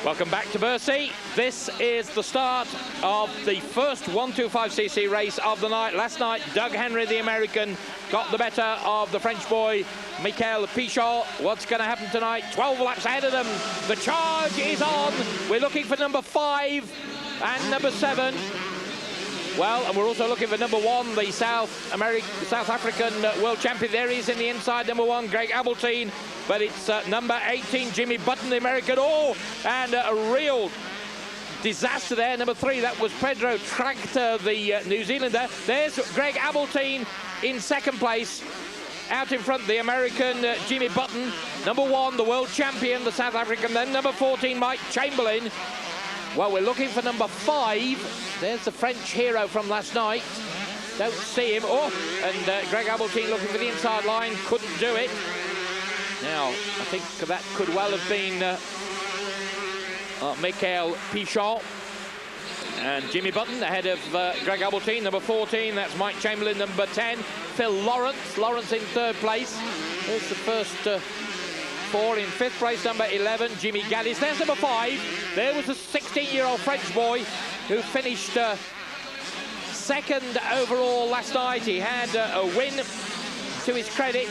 Welcome back to Bercy. This is the start of the first 125cc race of the night. Last night, Doug Henry, the American, got the better of the French boy, Michael Pichot. What's going to happen tonight? 12 laps ahead of them. The charge is on. We're looking for number 5 and number 7. Well, and we're also looking for number 1, the South African world champion. There he is in the inside, number 1, Greg Abeltine. But it's number 18, Jimmy Button, the American. Oh, and a real disaster there. Number 3, that was Pedro Tractor, the New Zealander. There's Greg Abeltine in second place. Out in front, the American Jimmy Button. Number 1, the world champion, the South African. Then number 14, Mike Chamberlain. Well, we're looking for number 5. There's the French hero from last night. Don't see him. Oh, and Greg Abeltine looking for the inside line. Couldn't do it. Now, I think that could well have been Michael Pichot. And Jimmy Button ahead of Greg Abeltine, number 14. That's Mike Chamberlain, number 10. Phil Lawrence. Lawrence in third place. There's the first 4 in fifth place, number 11, Jimmy Gaddis. There's number 5. There was a 16-year-old French boy who finished second overall last night. He had a win to his credit.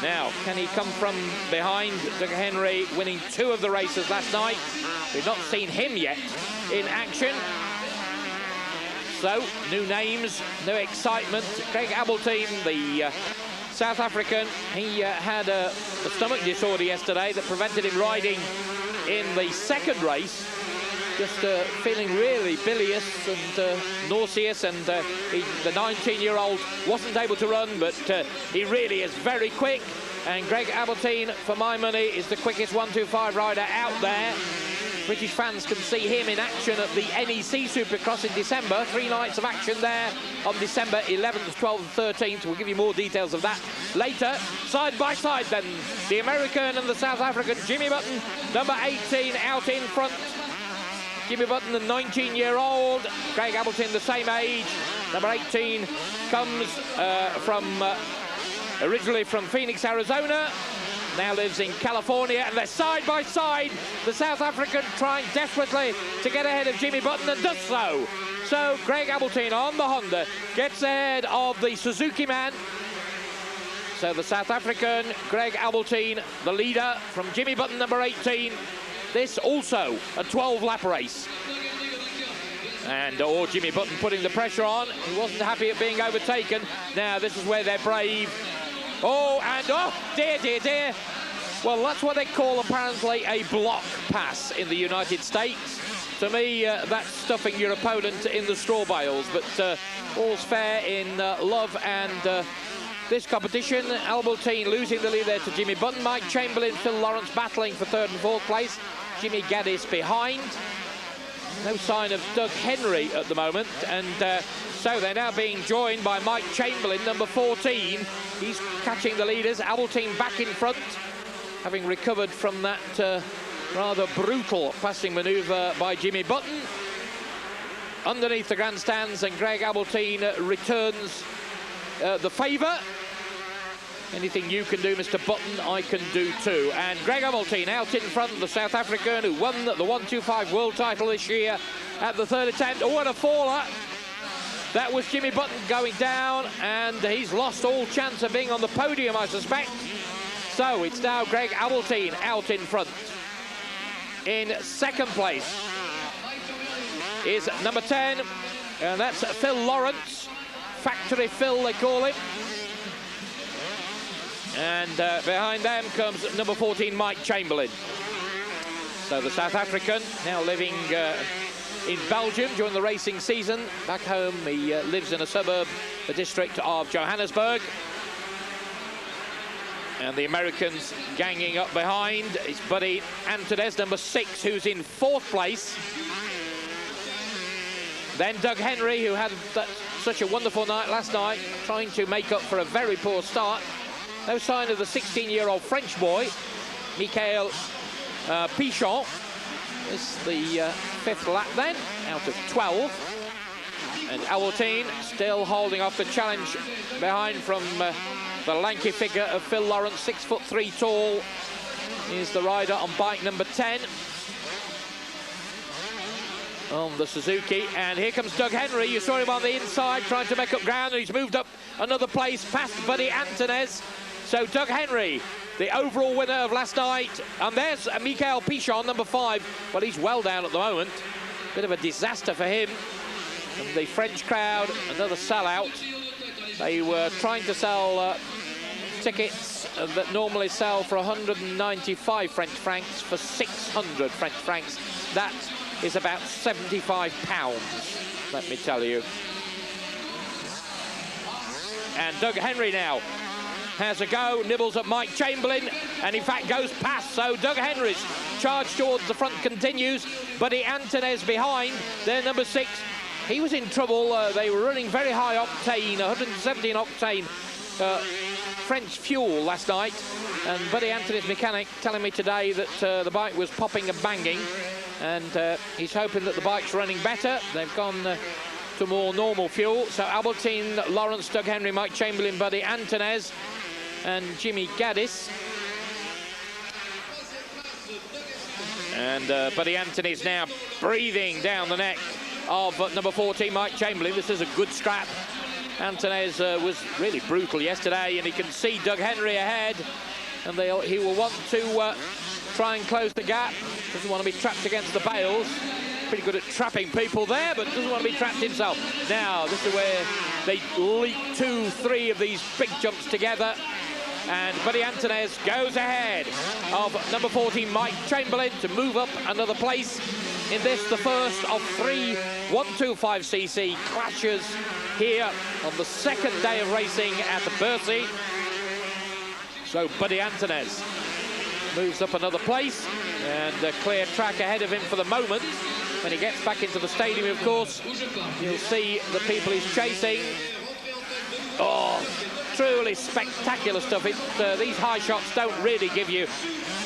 Now, can he come from behind? Doug Henry winning 2 of the races last night. We've not seen him yet in action. So, new names, new excitement. Greg Abeltine, the South African, he had a stomach disorder yesterday that prevented him riding in the second race. Just feeling really bilious and nauseous, and the 19-year-old wasn't able to run, but he really is very quick. And Greg Abeltine, for my money, is the quickest 125 rider out there. British fans can see him in action at the NEC Supercross in December. 3 nights of action there on December 11th, 12th and 13th. We'll give you more details of that later. Side by side then, the American and the South African. Jimmy Button, number 18, out in front. Jimmy Button, the 19-year-old. Greg Abeltine, the same age. Number 18 comes originally from Phoenix, Arizona. Now lives in California, and they're side by side. The South African trying desperately to get ahead of Jimmy Button, and does so. So Greg Abeltine on the Honda gets ahead of the Suzuki man. So the South African, Greg Abeltine, the leader from Jimmy Button, number 18. This also a 12-lap race. And Jimmy Button putting the pressure on. He wasn't happy at being overtaken. Now this is where they're brave. Oh, and dear, dear, dear. Well, that's what they call apparently a block pass in the United States. To me, that's stuffing your opponent in the straw bales. But all's fair in love and this competition. Abeltine losing the lead there to Jimmy Button. Mike Chamberlain, Phil Lawrence battling for 3rd and 4th place. Jimmy Gaddis behind. No sign of Doug Henry at the moment. And so they're now being joined by Mike Chamberlain, number 14. He's catching the leaders. Abeltine back in front, having recovered from that rather brutal passing manoeuvre by Jimmy Button. Underneath the grandstands, and Greg Abeltine returns the favour. Anything you can do, Mr. Button, I can do too. And Greg Abeltine out in front, the South African who won the 125 world title this year at the 3rd attempt. Oh, what a faller. That was Jimmy Button going down, and he's lost all chance of being on the podium, I suspect. So it's now Greg Abeltine out in front. In second place is number 10, and that's Phil Lawrence. Factory Phil, they call him. And behind them comes number 14, Mike Chamberlain. So the South African now living in Belgium during the racing season. Back home, he lives in a suburb, the district of Johannesburg. And the Americans ganging up behind. His buddy Antones, number 6, who's in 4th place. Then Doug Henry, who had such a wonderful night last night, trying to make up for a very poor start. No sign of the 16-year-old French boy, Michael Pichot. This is the 5th lap then, out of 12. And Abeltine still holding off the challenge behind from the lanky figure of Phil Lawrence, 6'3" tall. He's the rider on bike number 10. on the Suzuki. And here comes Doug Henry. You saw him on the inside trying to make up ground, and he's moved up another place past Buddy Antunez. So Doug Henry, the overall winner of last night. And there's Michael Pichon, number 5. Well, he's well down at the moment. Bit of a disaster for him. And the French crowd, another sellout. They were trying to sell tickets that normally sell for 195 French francs for 600 French francs. That is about £75, let me tell you. And Doug Henry now has a go, nibbles at Mike Chamberlain, and in fact goes past. So Doug Henry's charge towards the front continues. Buddy Antunez behind. They're number 6. He was in trouble. They were running very high octane, 117 octane French fuel last night. And Buddy Antunez's mechanic telling me today that the bike was popping and banging. And he's hoping that the bike's running better. They've gone to more normal fuel. So Albertine, Lawrence, Doug Henry, Mike Chamberlain, Buddy Antunez, and Jimmy Gaddis. And Buddy Antunez now breathing down the neck of number 14, Mike Chamberlain. This is a good scrap. Antunez was really brutal yesterday, and he can see Doug Henry ahead, and he will want to try and close the gap. Doesn't want to be trapped against the bales. Pretty good at trapping people there, but doesn't want to be trapped himself. Now, this is where they leap 2-3 of these big jumps together. And Buddy Antunez goes ahead of number 14, Mike Chamberlain, to move up another place in this, the first of 3 125cc clashes here on the second day of racing at the Bercy. So Buddy Antunez moves up another place, and a clear track ahead of him for the moment. When he gets back into the stadium, of course, you'll see the people he's chasing. Oh, truly spectacular stuff. These high shots don't really give you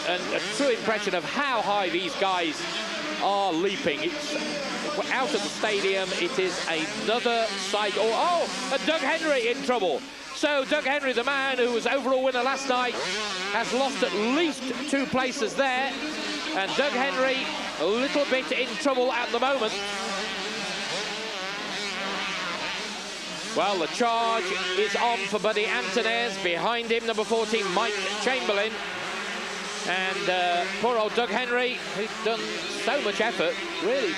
a true impression of how high these guys are leaping. It's out of the stadium. It is another sight. And Doug Henry in trouble. So Doug Henry, the man who was overall winner last night, has lost at least 2 places there. And Doug Henry a little bit in trouble at the moment. Well, the charge is on for Buddy Antunez. Behind him, number 14, Mike Chamberlain. And poor old Doug Henry, who's done so much effort, really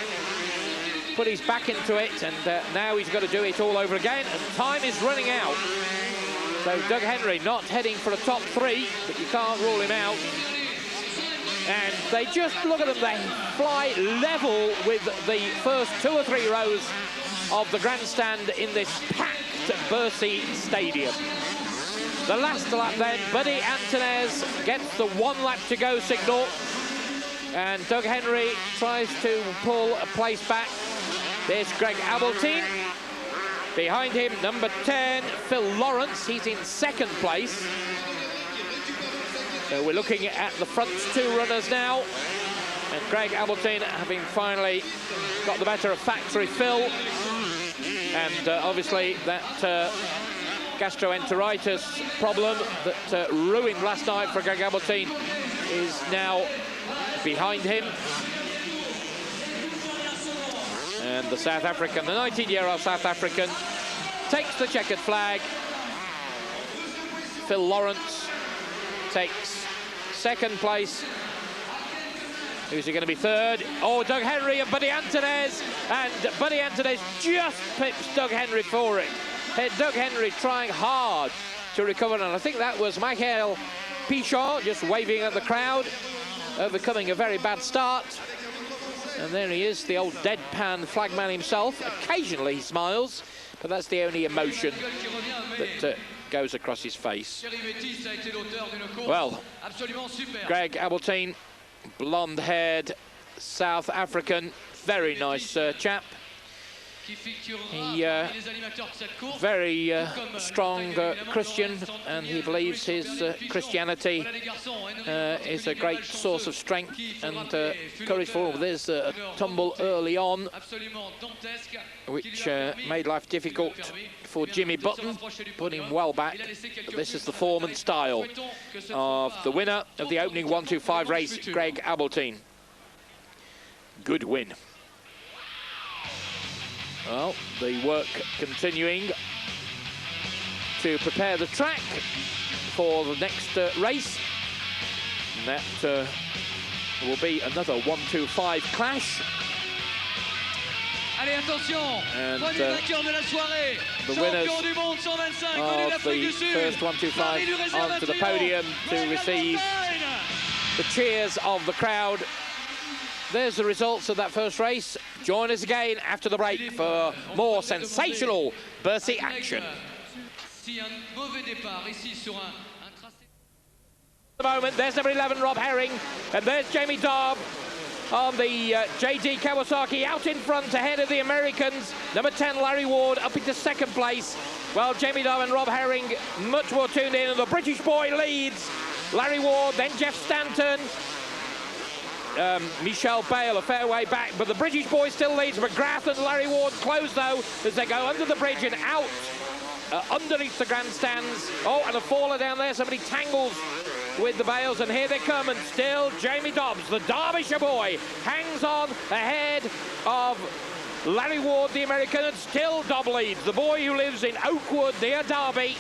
put his back into it, and now he's got to do it all over again, and time is running out. So Doug Henry not heading for a top 3, but you can't rule him out. And they just, look at them, they fly level with the first 2 or 3 rows of the grandstand in this packed Bercy stadium. The last lap then, Buddy Antunez gets the 1 lap to go signal, and Doug Henry tries to pull a place back. There's Greg Abeltine. Behind him, number 10, Phil Lawrence. He's in 2nd place. So we're looking at the front 2 runners now. And Greg Abeltine having finally got the better of Factory Phil. And obviously that gastroenteritis problem that ruined last night for Greg Abeltine is now behind him. And the South African, the 19-year-old South African, takes the checkered flag. Phil Lawrence takes 2nd place. Who's he going to be 3rd? Oh, Doug Henry and Buddy Antunez. And Buddy Antunez just pips Doug Henry for it. Doug Henry trying hard to recover. And I think that was Michael Pichon just waving at the crowd, overcoming a very bad start. And there he is, the old deadpan flagman himself. Occasionally he smiles, but that's the only emotion that goes across his face. Well, Greg Abeltine, blonde-haired South African, very nice chap. He very strong Christian, and he believes his Christianity is a great source of strength and courage for him. There's a tumble early on, which made life difficult for Jimmy Button, put him well back. But this is the form and style of the winner of the opening 125 race, Greg Abeltine. Good win. Well, the work continuing to prepare the track for the next race. And that will be another 1-2-5 clash. Allez, attention, And premier vainqueur de la soirée, the winners champion du monde 125, venu of d'Afrique du the Sud, first 1-2-5 onto the podium to receive the cheers of the crowd. There's the results of that first race. Join us again after the break for more sensational Bercy action. At the moment, there's number 11, Rob Herring, and there's Jamie Dobb on the JD Kawasaki out in front ahead of the Americans. Number 10, Larry Ward, up into second place. Well, Jamie Dobb and Rob Herring much more tuned in, and the British boy leads. Larry Ward, then Jeff Stanton. Michelle Bale a fair way back, but the British boy still leads. McGrath and Larry Ward close, though, as they go under the bridge and out underneath the grandstands. Oh, and a faller down there. Somebody tangles with the bales, and here they come, and still Jamie Dobbs, the Derbyshire boy, hangs on ahead of Larry Ward, the American, and still Dobb leads, the boy who lives in Oakwood near Derby.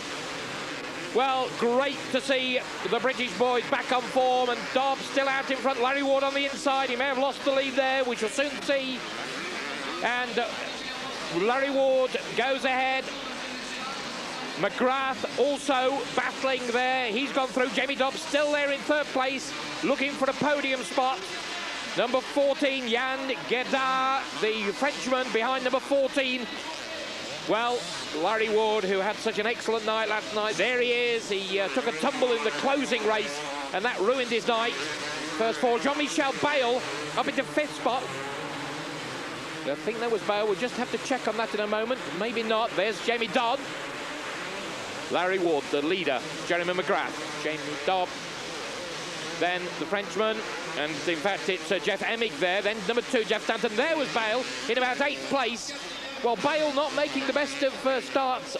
Well, great to see the British boys back on form, and Dobbs still out in front. Larry Ward on the inside. He may have lost the lead there. We shall soon see. And Larry Ward goes ahead. McGrath also battling there. He's gone through. Jamie Dobbs still there in third place, looking for a podium spot. Number 14, Yann Guedard, the Frenchman, behind number 14. Well, Larry Ward, who had such an excellent night last night, there he is. He took a tumble in the closing race, and that ruined his night. First four, Jean-Michel Bale up into fifth spot. I think that was Bale. We'll just have to check on that in a moment. Maybe not. There's Jamie Dodd. Larry Ward, the leader. Jeremy McGrath. Jamie Dodd. Then the Frenchman. And in fact, it's Jeff Emig there. Then number 2, Jeff Stanton. There was Bale in about 8th place. Well, Bale not making the best of starts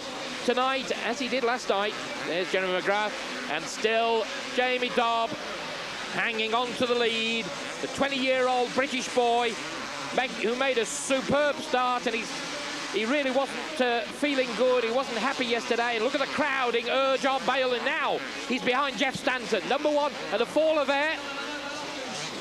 tonight, as he did last night. There's Jeremy McGrath, and still Jamie Dobb hanging on to the lead. The 20-year-old British boy who made a superb start, and he really wasn't feeling good. He wasn't happy yesterday. And look at the crowding urge on Bale, and now he's behind Jeff Stanton. Number 1, and a faller there.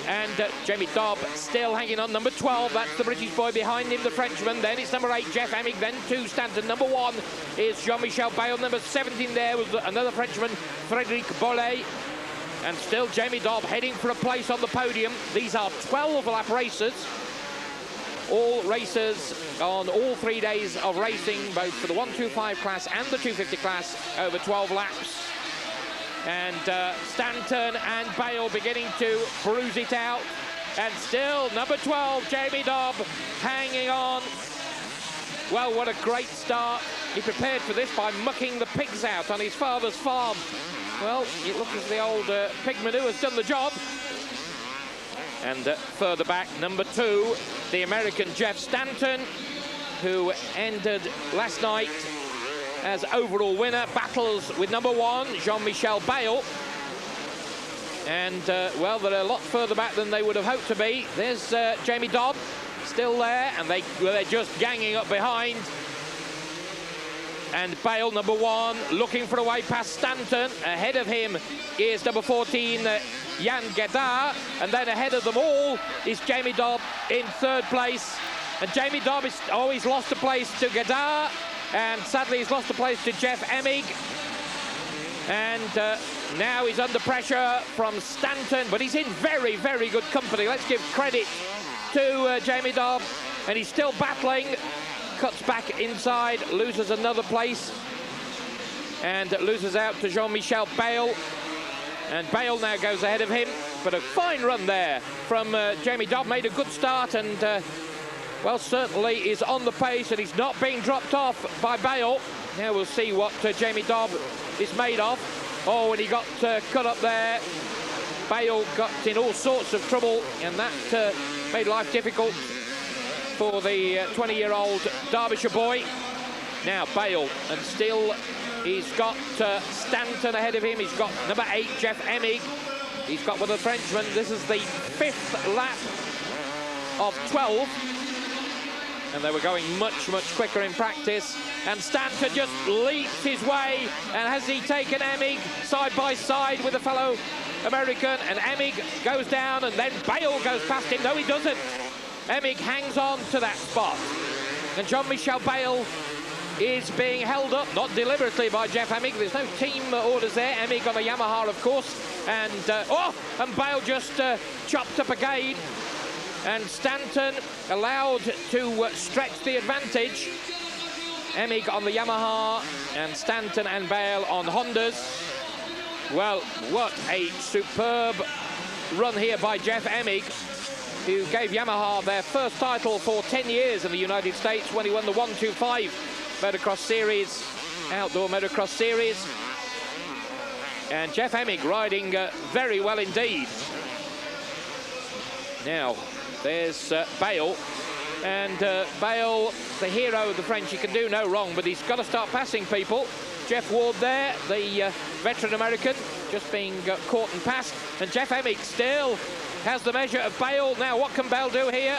And Jamie Dobb still hanging on, number 12. That's the British boy behind him, the Frenchman. Then it's number 8, Jeff Emig. Then 2, Stanton. Number 1 is Jean-Michel Bale. Number 17 there was another Frenchman, Frédéric Bollet. And still Jamie Dobb heading for a place on the podium. These are 12-lap races. All racers on all 3 days of racing, both for the 1-2-5 class and the 250 class, over 12 laps. And Stanton and Bale beginning to bruise it out. And still, number 12, Jamie Dobb, hanging on. Well, what a great start. He prepared for this by mucking the pigs out on his father's farm. Well, it looks as the old pig manure has done the job. And further back, number 2, the American Jeff Stanton, who ended last night as overall winner, battles with number 1, Jean-Michel Bale. And, well, they're a lot further back than they would have hoped to be. There's Jamie Dobb still there, and they're just ganging up behind. And Bale, number 1, looking for a way past Stanton. Ahead of him is number 14, Yann Guedard. And then ahead of them all is Jamie Dobb in third place. And Jamie Dobb is always lost a place to Guedard. And sadly, he's lost the place to Jeff Emig. And now he's under pressure from Stanton, but he's in very, very good company. Let's give credit to Jamie Dobb. And he's still battling. Cuts back inside, loses another place. And loses out to Jean-Michel Bale. And Bale now goes ahead of him. But a fine run there from Jamie Dobb. Made a good start and... well, certainly is on the pace, and he's not being dropped off by Bale. Now we'll see what Jamie Dobb is made of. Oh, and he got cut up there. Bale got in all sorts of trouble, and that made life difficult for the 20-year-old Derbyshire boy. Now Bale, and still he's got Stanton ahead of him. He's got number 8, Jeff Emig. He's got one of the Frenchmen. This is the 5th lap of 12. And they were going much, much quicker in practice. And Stanton just leaps his way. And has he taken Emig side by side with a fellow American? And Emig goes down, and then Bale goes past him. No, he doesn't. Emig hangs on to that spot. And Jean-Michel Bale is being held up, not deliberately, by Jeff Emig. There's no team orders there. Emig on a Yamaha, of course. And, and Bale just chopped up again. And Stanton allowed to stretch the advantage. Emig on the Yamaha, and Stanton and Bale on Hondas. Well, what a superb run here by Jeff Emig, who gave Yamaha their first title for 10 years in the United States when he won the 125 Motocross Series, Outdoor Motocross Series. And Jeff Emig riding very well indeed. Now, there's Bale. And Bale, the hero of the French, he can do no wrong, but he's got to start passing people. Jeff Ward there, the veteran American, just being caught and passed. And Jeff Emig still has the measure of Bale. Now, what can Bale do here?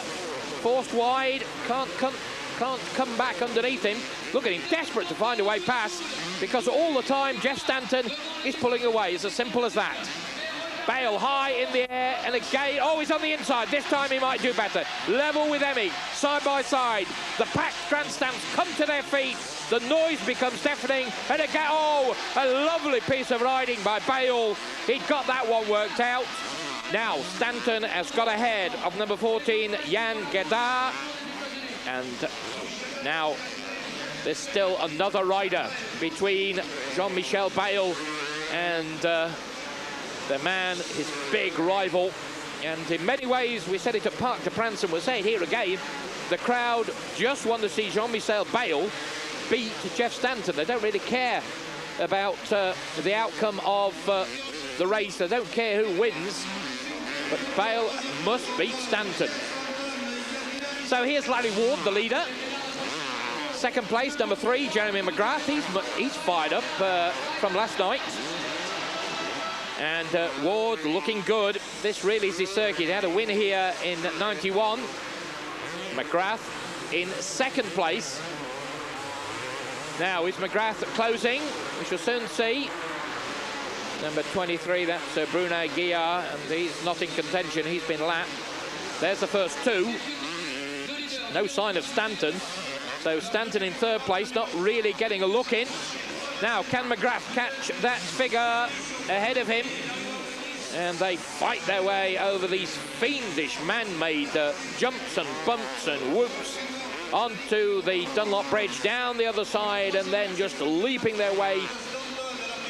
Forced wide, can't come back underneath him. Look at him, desperate to find a way past, because all the time Jeff Stanton is pulling away. It's as simple as that. Bale high in the air, and again, oh, he's on the inside. This time he might do better. Level with Emig, side by side. The packed grandstands come to their feet. The noise becomes deafening, and again, oh, a lovely piece of riding by Bale. He'd got that one worked out. Now, Stanton has got ahead of number 14, Jan Gedar. And now, there's still another rider between Jean-Michel Bale and the man, his big rival. And in many ways, we said it at Parc de France, and we'll say it here again, the crowd just want to see Jean-Michel Bale beat Jeff Stanton. They don't really care about the outcome of the race. They don't care who wins, but Bale must beat Stanton. So here's Larry Ward, the leader. Second place, number 3, Jeremy McGrath. He's fired up from last night. And Ward looking good. This really is his circuit. He had a win here in '91. McGrath in second place. Now is McGrath closing. We shall soon see. Number 23, that's Bruno Guillard, and he's not in contention. He's been lapped. There's the first 2. No sign of Stanton. So Stanton in third place, not really getting a look in. Now, can McGrath catch that figure ahead of him? And they fight their way over these fiendish man-made jumps and bumps and whoops onto the Dunlop Bridge, down the other side, and then just leaping their way,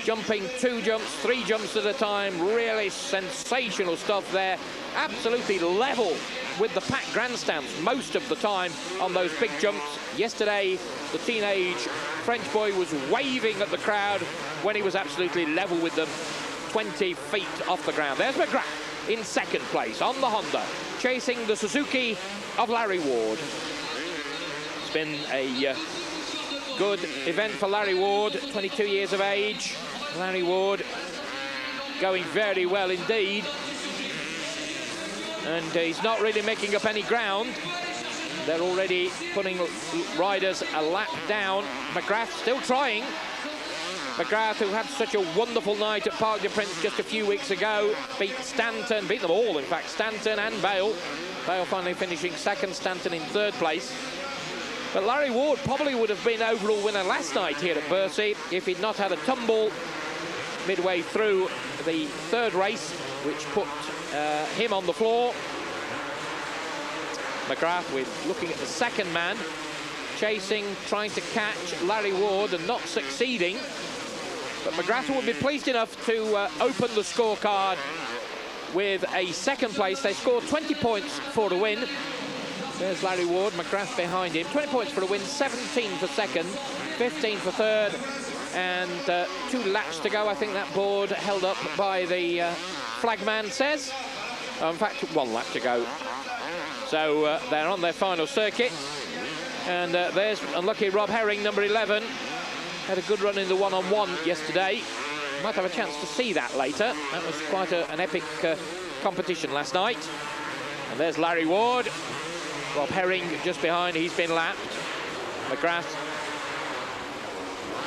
jumping 2 jumps, 3 jumps at a time. Really sensational stuff there. Absolutely level with the packed grandstands most of the time on those big jumps. Yesterday, the teenage French boy was waving at the crowd when he was absolutely level with them, 20 feet off the ground. There's McGrath in second place on the Honda, chasing the Suzuki of Larry Ward. It's been a good event for Larry Ward, 22 years of age. Larry Ward going very well indeed. And he's not really making up any ground. They're already putting riders a lap down. McGrath still trying. McGrath, who had such a wonderful night at Parc de Prince just a few weeks ago, beat Stanton, beat them all, in fact, Stanton and Bale. Bale finally finishing second, Stanton in third place. But Larry Ward probably would have been overall winner last night here at Bercy if he'd not had a tumble midway through the third race, which put him on the floor. McGrath with looking at the second man, chasing, trying to catch Larry Ward and not succeeding. But McGrath would be pleased enough to open the scorecard with a second place. They scored 20 points for the win. There's Larry Ward, McGrath behind him. 20 points for the win, 17 for second, 15 for third, and 2 laps to go. I think that board held up by the flagman says. In fact, 1 lap to go. So they're on their final circuit. And there's unlucky Rob Herring, number 11. Had a good run in the one-on-one yesterday. Might have a chance to see that later. That was quite an epic competition last night. And there's Larry Ward. Rob Herring just behind, he's been lapped. McGrath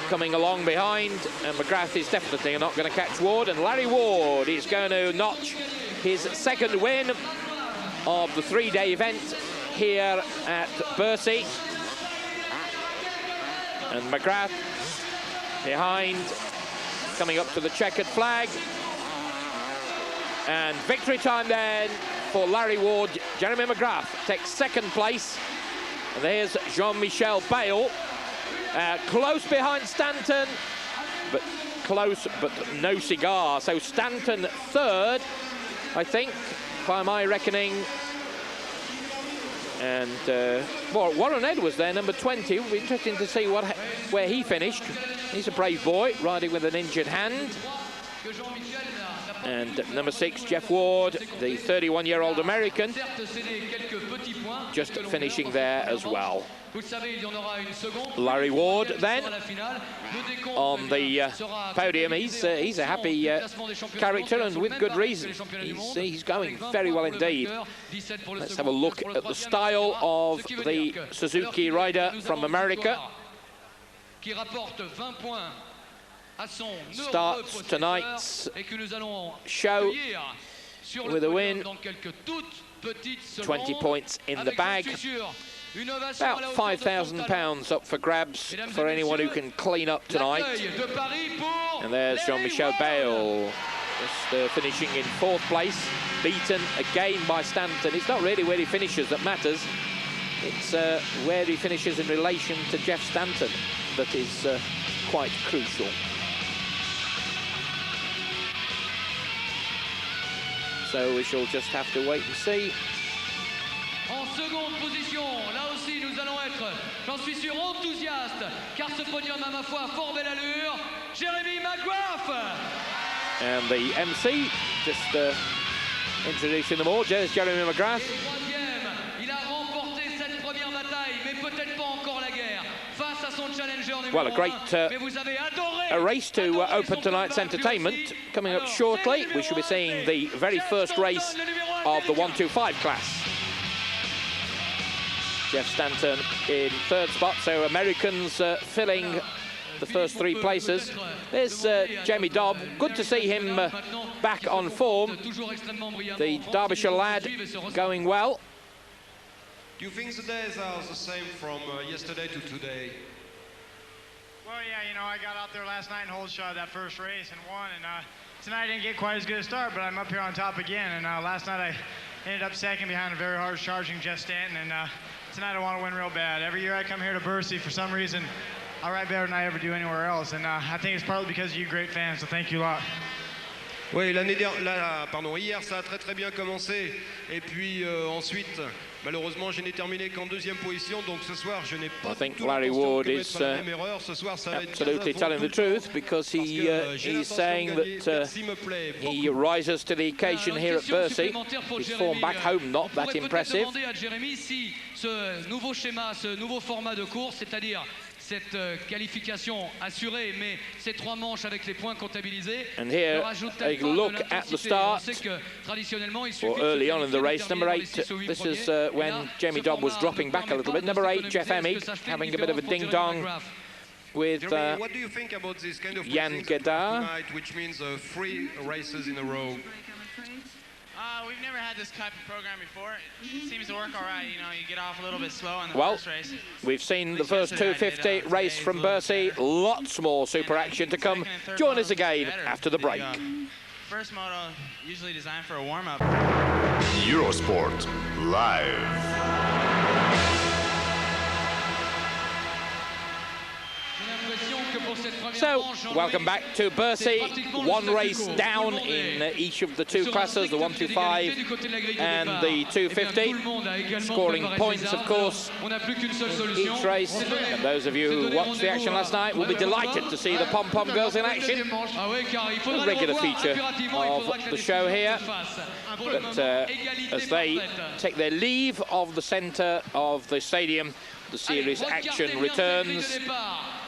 coming along behind, and McGrath is definitely not going to catch Ward, and Larry Ward is going to notch his second win of the three-day event here at Bercy. And McGrath behind, coming up to the checkered flag. And victory time then for Larry Ward. Jeremy McGrath takes second place. And there's Jean-Michel Bale. Close behind Stanton, but close, but no cigar. So Stanton third, I think, by my reckoning. And well, Warren Edwards there, number 20. It'll be interesting to see where he finished. He's a brave boy, riding with an injured hand. And number 6, Jeff Ward, the 31-year-old American, just finishing there as well. Larry Ward then on the podium. He's a happy character, and with good reason. He's going very well indeed. Let's have a look at the style of the Suzuki rider from America. Starts tonight's show with a win. 20 points in the bag. About £5,000 up for grabs for anyone who can clean up tonight. And there's Jean-Michel Bale, just finishing in 4th place, beaten again by Stanton. It's not really where he finishes that matters. It's where he finishes in relation to Jeff Stanton that is quite crucial. So we shall just have to wait and see. En seconde position, là aussi nous allons être, j'en suis sûr, enthousiastes, car ce podium a ma foi fort belle allure. Jeremy McGrath. And the MC, just introducing them all. There's Jeremy McGrath. Il a remporté cette première bataille, mais peut-être pas encore la guerre. Face à son challenger numéro 1. Well, a great a race to open tonight's entertainment. Coming up shortly, we shall be seeing the very first race of the 125 class. Jeff Stanton in 3rd spot, so Americans filling the first 3 places. There's Jamie Dobb. Good to see him back on form. The Derbyshire lad going well. Do you think the days are the same from yesterday to today? Well, yeah, you know, I got out there last night and hold shot that first race and won, and tonight I didn't get quite as good a start, but I'm up here on top again, and last night I ended up second behind a very hard charging Jeff Stanton, and tonight I want to win real bad. Every year I come here to Bercy, for some reason, I ride better than I ever do anywhere else, and I think it's partly because of you great fans, so thank you a lot. Oui, hier ça a très bien commencé, et puis ensuite, malheureusement, je n'ai terminé qu'en 2e position, donc ce soir, je n'ai pas. I think Larry Ward is absolutely telling the truth, because he's saying that he rises to the occasion here at Bercy. His form back home not that impressive. Ce nouveau schéma, ce nouveau format de course, c'est-à-dire cette qualification assurée, mais ces 3 manches avec les points comptabilisés. And here, a look at the start, or early on in the race. Number 8, this is when Jamie Dobb was dropping back a little bit. Number 8, Jeff Emig, having a bit of a ding-dong with what do you think about this kind of Jan Gedar, which means 3 races in a row? We've never had this type of program before. It seems to work all right. You know, you get off a little bit slow on the first race. We've seen the first 250 race from Bercy. Lots more super action to come. Join us again after the break. First moto usually designed for a warm-up. Eurosport Live. So, welcome back to Bercy. 1 race down in each of the 2 classes, the 125 and the 250. Scoring points, of course, each race. And those of you who watched the action last night will be delighted to see the pom-pom girls in action. A regular feature of the show here. But as they take their leave of the centre of the stadium, the series action returns.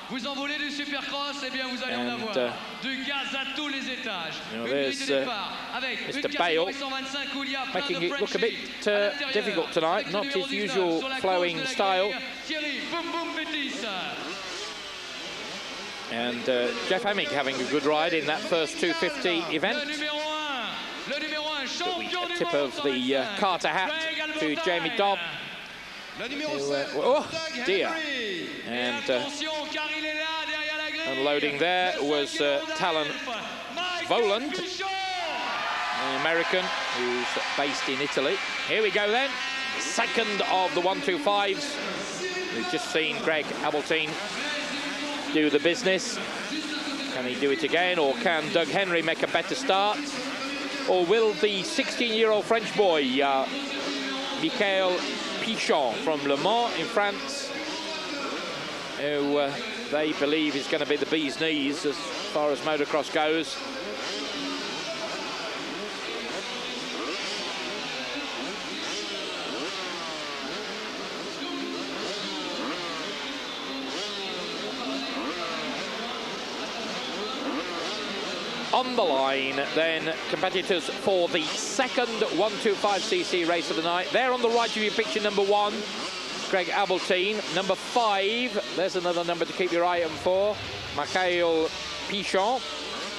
Vous envolez du Supercross, eh bien vous allez en avoir. Du gaz à tous les étages. You know, Une grille de départ avec une Mr. catégorie 125 où il y a plein making de it look a bit Frenchies. difficult tonight, not his usual flowing style. Thierry Boum Boum Bétis. And Jeff Hemming having a good ride in that first 250 event. Le numéro 1, champion A tip of the Carter hat to Jamie Dobb. Oh dear. And unloading there was Talon Voland, an American who's based in Italy. Here we go then, second of the 125s. We've just seen Greg Abeltine do the business. Can he do it again, or can Doug Henry make a better start? Or will the 16-year-old French boy, Michael Pichon from Le Mans in France, who they believe is going to be the bee's knees as far as motocross goes. On the line, then, competitors for the second 125cc race of the night. There on the right of your picture, number 1, Greg Abeltine. Number 5, there's another number to keep your eye on for, Michael Pichon.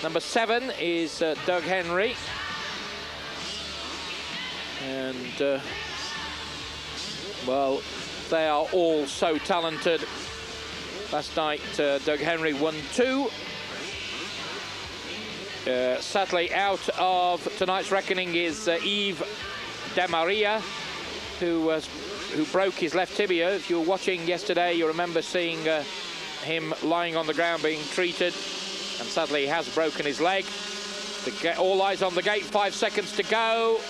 Number 7 is Doug Henry. And, well, they are all so talented. Last night, Doug Henry won 2. Sadly, out of tonight's reckoning is Yves Demaria, who broke his left tibia. If you were watching yesterday, you remember seeing him lying on the ground being treated, and sadly he has broken his leg. All eyes on the gate, 5 seconds to go,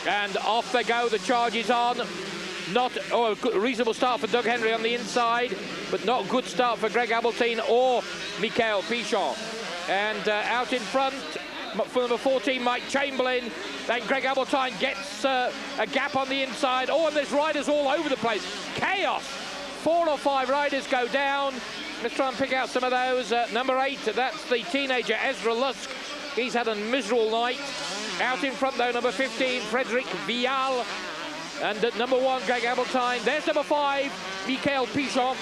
and off they go. The charge is on. A good, reasonable start for Doug Henry on the inside, but not a good start for Greg Abeltine or Michael Pichon. And out in front for number 14, Mike Chamberlain. Then Greg Abeltine gets a gap on the inside. Oh, and there's riders all over the place. Chaos. 4 or 5 riders go down. Let's try and pick out some of those. Number 8, that's the teenager Ezra Lusk. He's had a miserable night. Out in front, though, number 15, Frederic Vial. And at number 1, Greg Abeltine. There's number 5, Michael Pichon.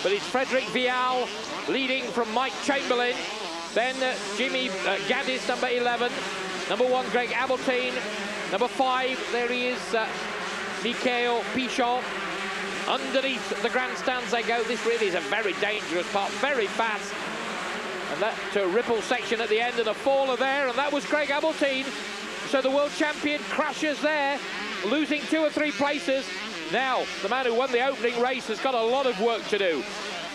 But it's Frederic Vial leading from Mike Chamberlain. Then Jimmy Gaddis, number 11. Number 1, Greg Abeltine. Number 5, there he is, Michael Pichon. Underneath the grandstands they go. This really is a very dangerous part, very fast. And that ripple section at the end, and a faller there, and that was Greg Abeltine. So the world champion crashes there, losing 2 or 3 places. Now, the man who won the opening race has got a lot of work to do.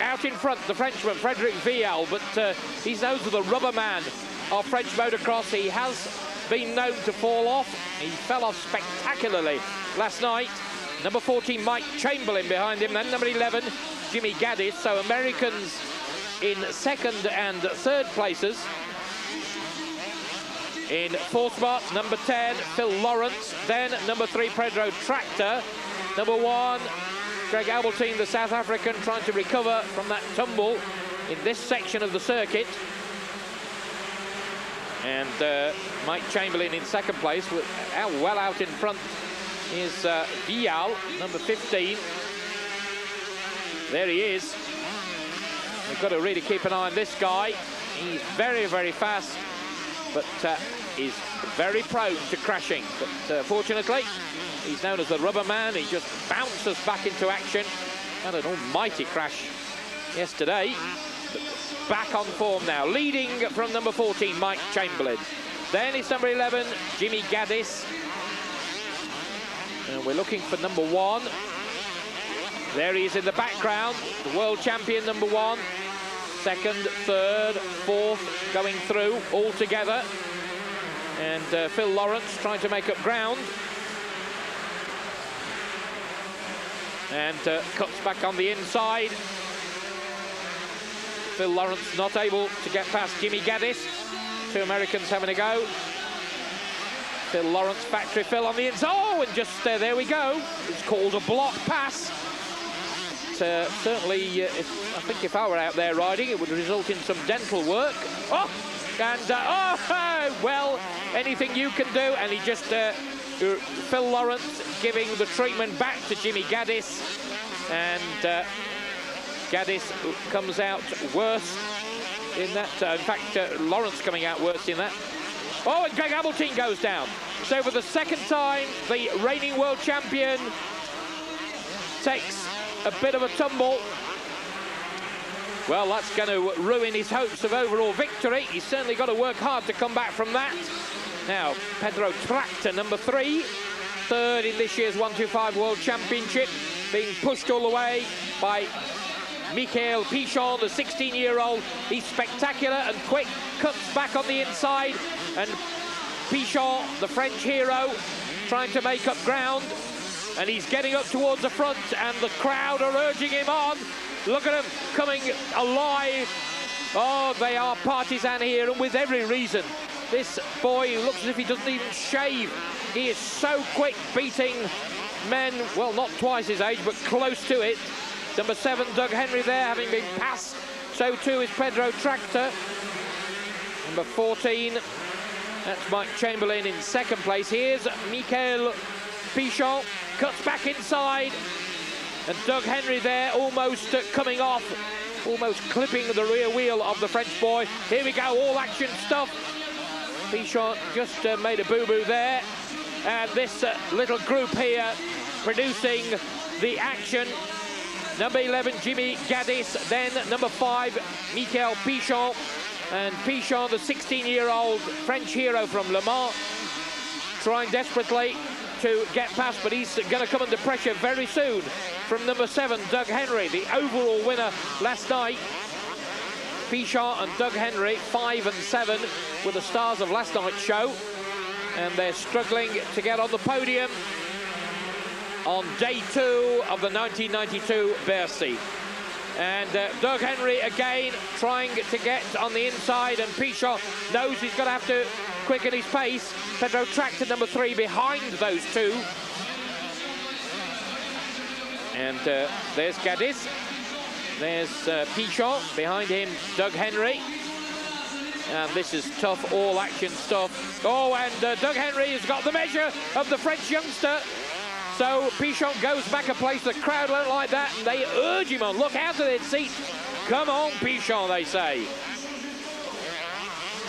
Out in front, the Frenchman, Frederic Vial, but he's known as the rubber man of French motocross. He has been known to fall off. He fell off spectacularly last night. Number 14, Mike Chamberlain behind him. Then number 11, Jimmy Gaddis. So Americans in 2nd and 3rd places. In 4th spot, number 10, Phil Lawrence. Then number 3, Pedro Tractor. Number 1, Greg Abeltine, the South African, trying to recover from that tumble in this section of the circuit. And Mike Chamberlain in 2nd place. Well out in front is Vial, number 15. There he is. We've got to really keep an eye on this guy. He's very, very fast, but is very prone to crashing. But fortunately, he's known as the rubber man. He just bounces back into action. Had an almighty crash yesterday. But back on form now. Leading from number 14, Mike Chamberlain. Then it's number 11, Jimmy Gaddis. And we're looking for number 1. There he is in the background. The world champion, number 1. 2nd, 3rd, 4th going through all together. And Phil Lawrence trying to make up ground. And cuts back on the inside. Phil Lawrence not able to get past Jimmy Gaddis. 2 Americans having a go. Phil Lawrence, Factory Phil on the inside. Oh, and just there we go. It's called a block pass. certainly, I think if I were out there riding, it would result in some dental work. Oh, and well, anything you can do, and he just Phil Lawrence giving the treatment back to Jimmy Gaddis, and Gaddis comes out worse in that. In fact, Lawrence coming out worse in that. Oh, and Greg Abeltine goes down. So for the second time, the reigning world champion takes a bit of a tumble. Well, that's going to ruin his hopes of overall victory. He's certainly got to work hard to come back from that. Now, Pedro Tractor, number 3, third in this year's 125 World Championship, being pushed all the way by Michael Pichon, the 16-year-old. He's spectacular and quick, cuts back on the inside, and Pichon, the French hero, trying to make up ground, and he's getting up towards the front, and the crowd are urging him on. Look at him coming alive. Oh, they are partisan here, and with every reason. This boy looks as if he doesn't even shave. He is so quick, beating men, well, not twice his age, but close to it. Number 7, Doug Henry there, having been passed. So too is Pedro Tractor. Number 14, that's Mike Chamberlain in second place. Here's Michael Pichon, cuts back inside. And Doug Henry there, almost coming off, almost clipping the rear wheel of the French boy. Here we go, all action stuff. Pichon just made a boo-boo there. And this little group here producing the action. Number 11, Jimmy Gaddis. Then number 5, Michael Pichon. And Pichon, the 16-year-old French hero from Le Mans, trying desperately to get past, but he's going to come under pressure very soon from number 7, Doug Henry, the overall winner last night. Pichon and Doug Henry, 5 and 7, were the stars of last night's show, and they're struggling to get on the podium on day 2 of the 1992 Bercy. And Doug Henry again trying to get on the inside, and Pichon knows he's going to have to quicken his pace. Pedro Tractor, number 3, behind those two. And there's Gaddis. There's Pichon, behind him Doug Henry. And this is tough all-action stuff. Oh, and Doug Henry has got the measure of the French youngster. So Pichon goes back a place. The crowd don't like that, and they urge him on. Look out of their seat. Come on, Pichon, they say.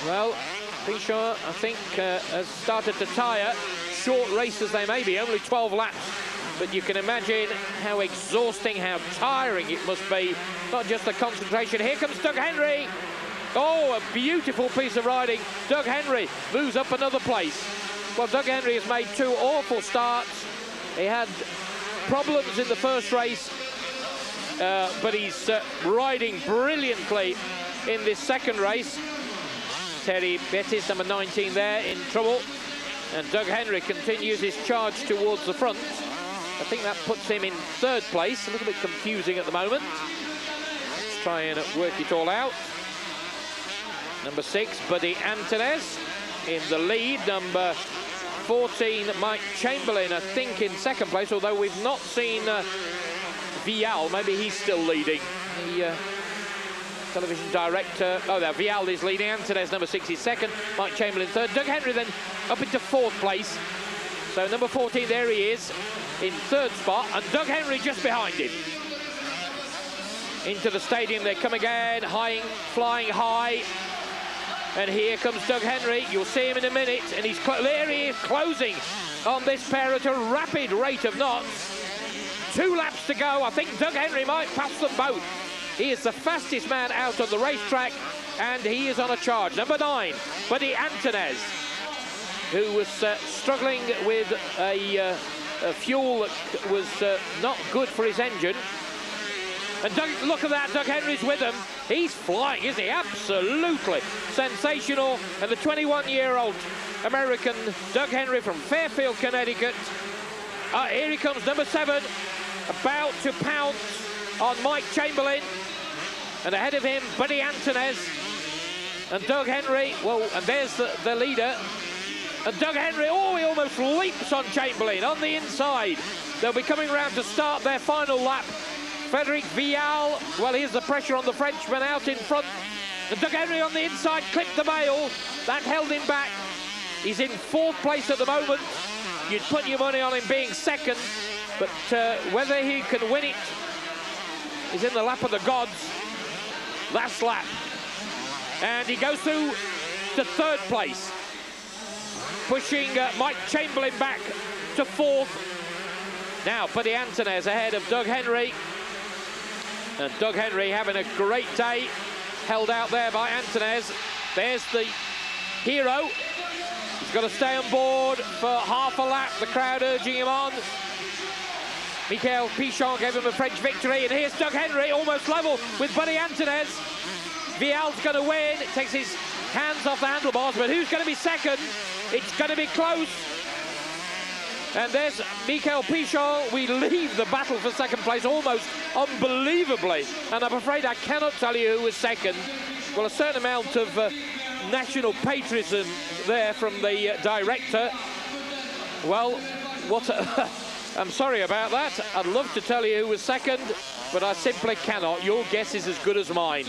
Well, Pichon, I think, has started to tire. Short races they may be, only 12 laps. But you can imagine how exhausting, how tiring it must be. Not just the concentration. Here comes Doug Henry. Oh, a beautiful piece of riding. Doug Henry moves up another place. Well, Doug Henry has made 2 awful starts. He had problems in the first race, but he's riding brilliantly in this second race. Terry Bettis, number 19 there, in trouble. And Doug Henry continues his charge towards the front. I think that puts him in 3rd place. A little bit confusing at the moment. Let's try and work it all out. Number 6, Buddy Antunes in the lead. Number 14, Mike Chamberlain, I think, in 2nd place, although we've not seen Vial. Maybe he's still leading. The television director. Oh, there, Vial is leading. Antunes, number 6, is 2nd. Mike Chamberlain 3rd. Doug Henry then up into 4th place. So number 14, there he is, in 3rd spot, and Doug Henry just behind him. Into the stadium they come again, flying high. And here comes Doug Henry. You'll see him in a minute, and there he is, closing on this pair at a rapid rate of knots. 2 laps to go. I think Doug Henry might pass them both. He is the fastest man out on the racetrack, and he is on a charge. Number 9, Buddy Antunes, who was struggling with a fuel that was not good for his engine. And look at that, Doug Henry's with him. He's flying, isn't he? Absolutely sensational. And the 21-year-old American Doug Henry from Fairfield, Connecticut. Here he comes, number 7, about to pounce on Mike Chamberlain. And ahead of him, Buddy Antunes. And Doug Henry, well, and there's the leader. And Doug Henry, oh, he almost leaps on Chamberlain on the inside. They'll be coming around to start their final lap Frederic Vial, well, here's the pressure on the Frenchman out in front. And Doug Henry on the inside clipped the bail. That held him back. He's in 4th place at the moment. You'd put your money on him being 2nd, but whether he can win it is in the lap of the gods. Last lap. And he goes through to 3rd place, pushing Mike Chamberlain back to 4th. Now, Buddy Antunez ahead of Doug Henry. And Doug Henry having a great day, held out there by Antunez. There's the hero. He's got to stay on board for half a lap, the crowd urging him on. Michael Pichon gave him a French victory, and here's Doug Henry, almost level with Buddy Antunez. Vial's going to win. It takes his hands off the handlebars, but who's going to be 2nd? It's going to be close. And there's Michael Pichon. We leave the battle for 2nd place almost unbelievably. And I'm afraid I cannot tell you who was 2nd. Well, a certain amount of national patriotism there from the director. Well, what I'm sorry about that. I'd love to tell you who was 2nd, but I simply cannot. Your guess is as good as mine.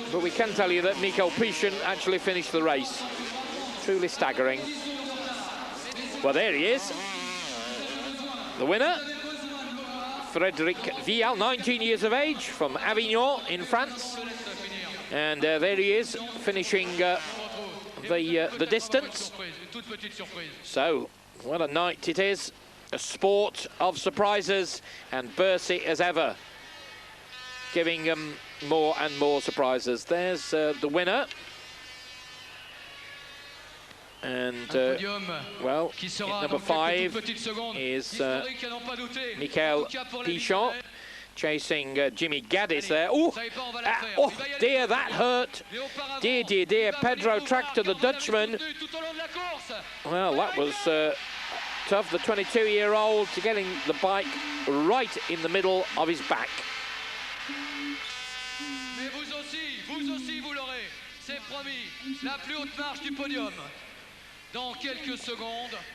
But we can tell you that Michael Pichon actually finished the race. Truly staggering. Well, there he is. The winner, Frederic Vial, 19 years of age, from Avignon in France. And there he is, finishing the distance. So, what a night it is. A sport of surprises, and Bercy, as ever, giving more and more surprises. There's the winner. And, well, number 5 is Michael Pichon, chasing Jimmy Gaddis there. Oh, dear, that hurt. Dear, dear, dear. Pedro tracked to the Dutchman. Well, that was tough. The 22-year-old to getting the bike right in the middle of his back.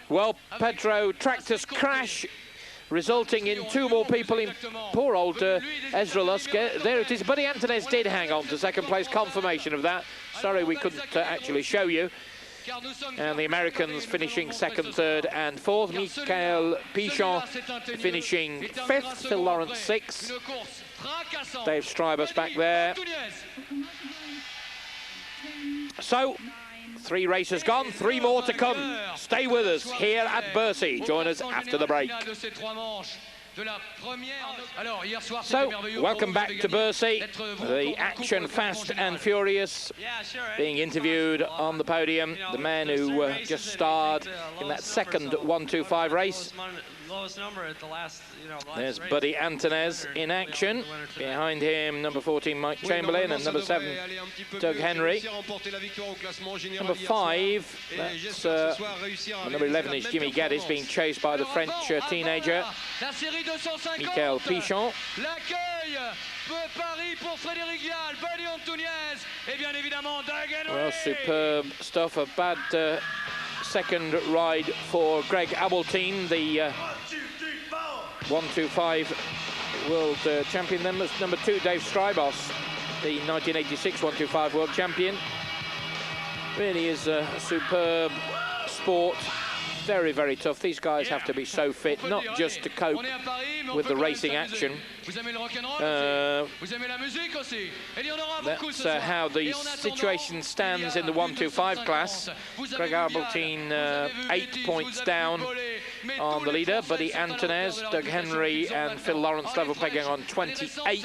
Well, Pedro tracked his crash, resulting in 2 more people in poor old Ezra Lusker. There it is. Buddy Antunez did hang on to 2nd place, confirmation of that. Sorry we couldn't actually show you. And the Americans finishing 2nd, 3rd and 4th. Michael Pichon finishing 5th, Phil Lawrence 6th. Dave Strybus back there. So, 3 races gone, 3 more to come. Stay with us here at Bercy. Join us after the break. So, welcome back to Bercy. The action fast and furious being interviewed on the podium. The man who just starred in that 2nd 1:25 race. There's Buddy Antunez in action. Behind him, number 14, Mike Chamberlain, and number 7, Doug Henry. Number 5, that's number 11 is Jimmy Gaddis, being chased by the French teenager, Michael Pichon. Well, superb stuff. A bad 2nd ride for Greg Abeltine, the 125 world champion. Then was number 2, Dave Strybos, the 1986 125 world champion. Really is a superb sport. Very, very tough. These guys have to be so fit, not just to cope with the racing action. That's how the situation stands in the 125 class. Greg Abeltine 8 points down on the leader. Buddy Antunez, Doug Henry and Phil Lawrence level pegging on 28.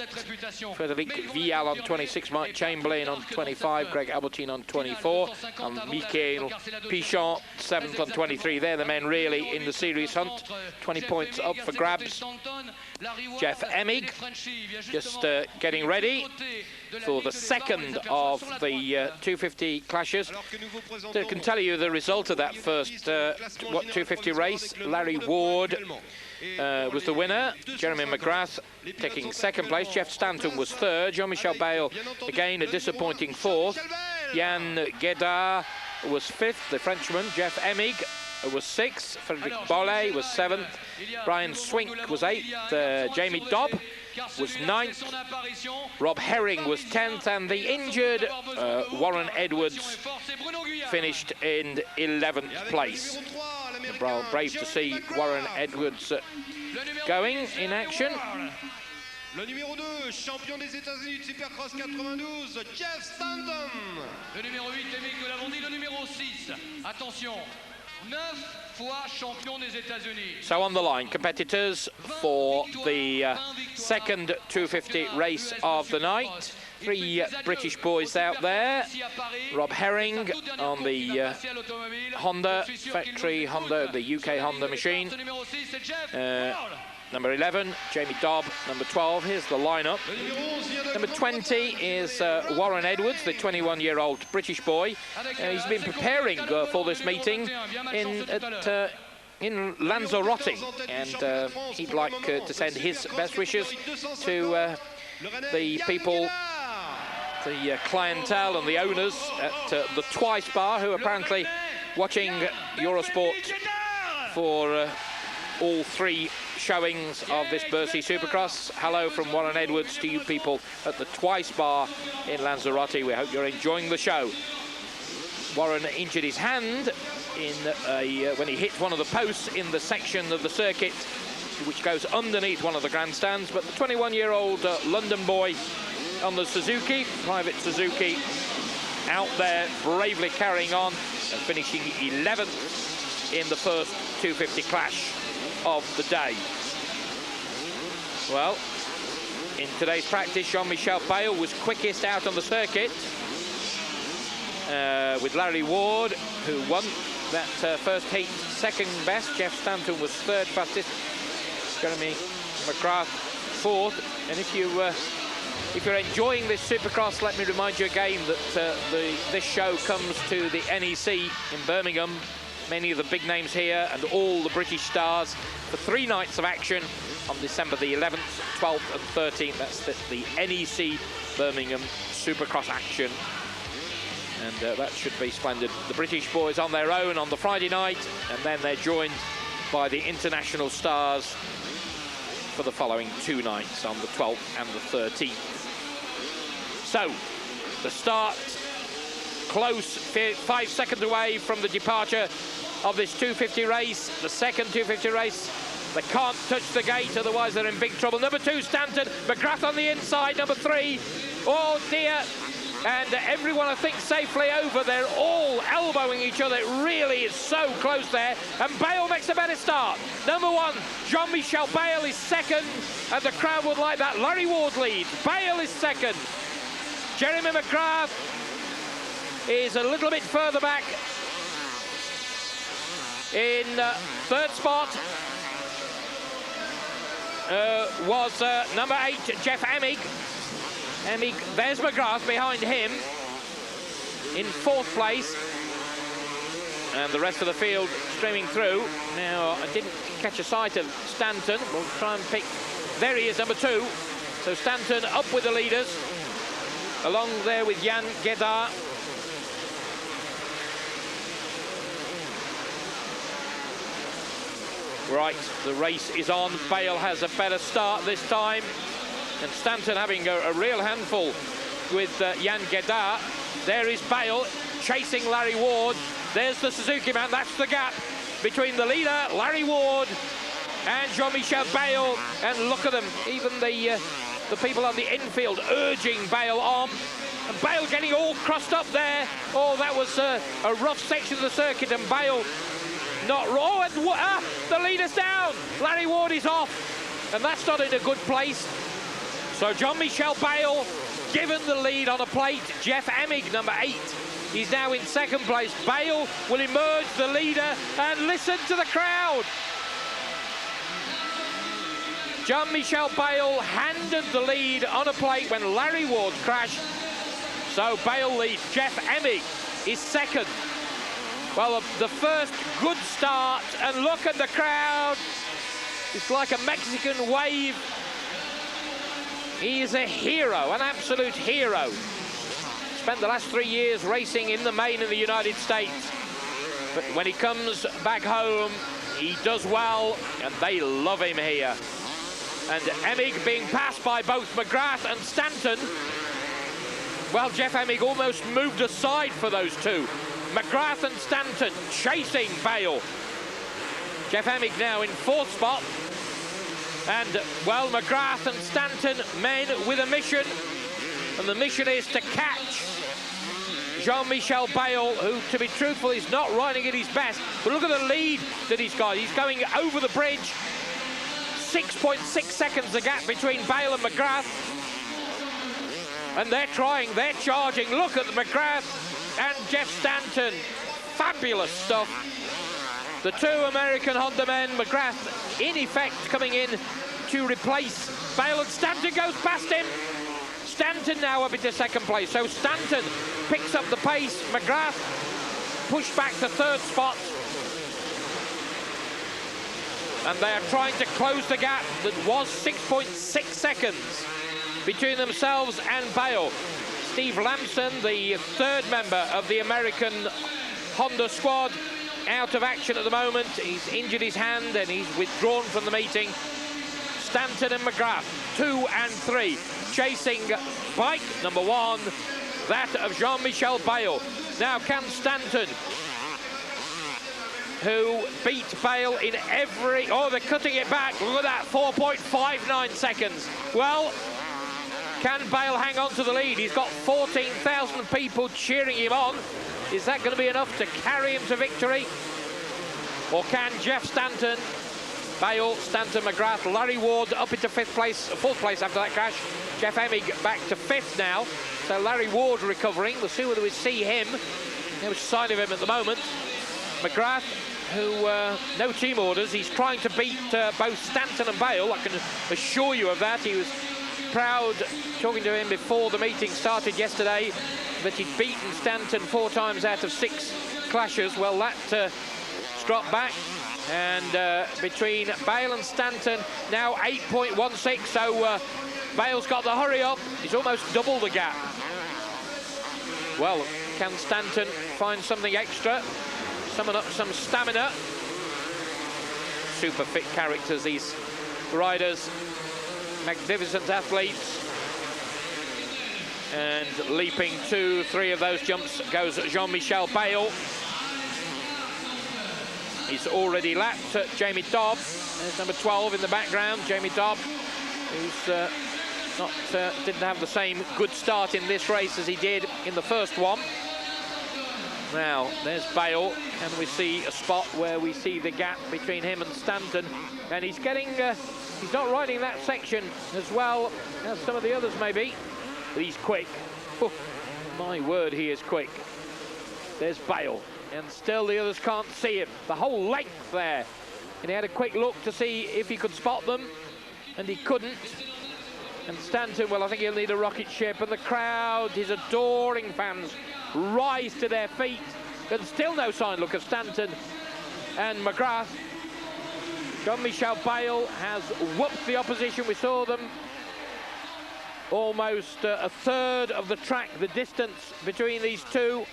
Frederic Vial on 26. Mike Chamberlain on 25. Greg Abeltine on 24. And Michael Pichon 7th on 23. They're the men really in the serious hunt. 20 points up for grabs. Jeff Emig just getting ready for the 2nd of the 250 clashes. I can tell you the result of that first 250 race. Larry Ward was the winner. Jeremy McGrath taking 2nd place. Jeff Stanton was 3rd. Jean-Michel Bale, again, a disappointing 4th. Jan Guedard was 5th, the Frenchman. Jeff Emig was 6th. Frederic Bollet was 7th. Brian Swink was 8th. Jamie Dobb was 9th. Rob Herring was 10th, and the injured Warren Edwards finished in 11th place. Brave to see Warren Edwards going in action. Le numéro 2, champion des États-Unis de Supercross 92, Jeff Stanton. Le numéro 8, Emic, nous l'avons dit. Le numéro 6, attention, 9 fois champion des États-Unis. So on the line, competitors for the second 250 race of the night. 3 British boys out there. Rob Herring on the Honda, factory Honda, the UK Honda machine. Number 11, Jamie Dobb. Number 12, here's the lineup. Number 20 is Warren Edwards, the 21-year-old British boy. He's been preparing for this meeting in Lanzarote, and he'd like to send his best wishes to the people, the clientele and the owners at the Twice Bar, who are apparently watching Eurosport for all 3 showings of this Bercy Supercross. Hello from Warren Edwards to you people at the Twice Bar in Lanzarote. We hope you're enjoying the show. Warren injured his hand in when he hit one of the posts in the section of the circuit which goes underneath one of the grandstands, but the 21-year-old London boy on the Suzuki, private Suzuki, out there bravely carrying on and finishing 11th in the first 250 clash of the day. Well, in today's practice, Jean-Michel Bayle was quickest out on the circuit with Larry Ward, who won that first heat second best. Jeff Stanton was 3rd fastest. Jeremy McGrath 4th. And if you're enjoying this Supercross, let me remind you again that this show comes to the NEC in Birmingham. Many of the big names here and all the British stars for 3 nights of action on December the 11th, 12th and 13th. That's the NEC Birmingham Supercross action. And that should be splendid. The British boys on their own on the Friday night, and then they're joined by the international stars for the following 2 nights on the 12th and the 13th. So, the start close, 5 seconds away from the departure of this 250 race, the second 250 race. They can't touch the gate, otherwise they're in big trouble. Number 2, Stanton, McGrath on the inside. Number 3, oh dear, and everyone I think safely over. They're all elbowing each other. It really is so close there, and Bayle makes a better start. Number 1, Jean-Michel Bayle is second, and the crowd would like that. Larry Ward leads, Bayle is second. Jeremy McGrath is a little bit further back in 3rd spot. Was number 8, Jeff Emig. There's McGrath behind him in 4th place, and the rest of the field streaming through. Now, I didn't catch a sight of Stanton. We'll try and pick. There he is, number 2. So Stanton up with the leaders, along there with Jan Gedar. Right, the race is on. Bayle has a better start this time, and Stanton having a real handful with Jan Gedar. There is Bayle chasing Larry Ward. There's the Suzuki man. That's the gap between the leader, Larry Ward, and Jean-Michel Bayle. And look at them, even the people on the infield urging Bayle on. And Bayle getting all crossed up there. Oh, that was a rough section of the circuit, and Bayle not raw, and the leader's down. Larry Ward is off, and that's not in a good place. So Jean-Michel Bayle given the lead on a plate. Jeff Emig, number 8, he's now in 2nd place. Bayle will emerge the leader, and listen to the crowd. Jean-Michel Bayle handed the lead on a plate when Larry Ward crashed. So Bayle leads. Jeff Emig is 2nd. Well, the first good start, and look at the crowd. It's like a Mexican wave. He is a hero, an absolute hero. Spent the last 3 years racing in the main in the United States. But when he comes back home, he does well, and they love him here. And Emig being passed by both McGrath and Stanton. Well, Jeff Emig almost moved aside for those two. McGrath and Stanton chasing Bale. Jeff Emig now in fourth spot. And, well, McGrath and Stanton, men with a mission. And the mission is to catch Jean-Michel Bale, who, to be truthful, is not riding at his best. But look at the lead that he's got. He's going over the bridge. 6.6 seconds the gap between Bale and McGrath. And they're trying, they're charging. Look at McGrath and Jeff Stanton. Fabulous stuff. The two American Honda men, McGrath in effect coming in to replace Bale, and Stanton goes past him. Stanton now up into second place. So Stanton picks up the pace. McGrath pushed back to third spot. And they are trying to close the gap that was 6.6 seconds between themselves and Bale. Steve Lamson, the third member of the American Honda squad, out of action at the moment. He's injured his hand and he's withdrawn from the meeting. Stanton and McGrath, 2 and 3, chasing bike number 1, that of Jean-Michel Bale. Now can Stanton, who beat Bale in every... Oh, they're cutting it back. Look at that, 4.59 seconds. Well, can Bale hang on to the lead? He's got 14,000 people cheering him on. Is that going to be enough to carry him to victory? Or can Jeff Stanton, Bale, Stanton, McGrath, Larry Ward up into fourth place after that crash. Jeff Emig back to 5th now. So Larry Ward recovering. We'll see whether we see him. No sign of him at the moment. McGrath, who, no team orders. He's trying to beat both Stanton and Bale. I can assure you of that. He was proud, talking to him before the meeting started yesterday, that he'd beaten Stanton 4 times out of 6 clashes. Well, that dropped back. And between Bale and Stanton, now 8.16. So Bale's got the hurry up. He's almost double the gap. Well, can Stanton find something extra? Summon up some stamina. Super fit characters, these riders. Magnificent athletes. And leaping 2, 3 of those jumps goes Jean-Michel Bale. He's already lapped Jamie Dobb. There's number 12 in the background, Jamie Dobb, who's didn't have the same good start in this race as he did in the first one. Now, there's Bale, and we see a spot where we see the gap between him and Stanton, and he's getting, he's not riding that section as well as some of the others maybe, but he's quick. Oh, my word, he is quick. There's Bale, and still the others can't see him. The whole length there, and he had a quick look to see if he could spot them, and he couldn't. And Stanton, well, I think he'll need a rocket ship, and the crowd, his adoring fans, rise to their feet, and still no sign, look, of Stanton and McGrath. Jean-Michel Bale has whooped the opposition. We saw them almost a third of the track, the distance between these two.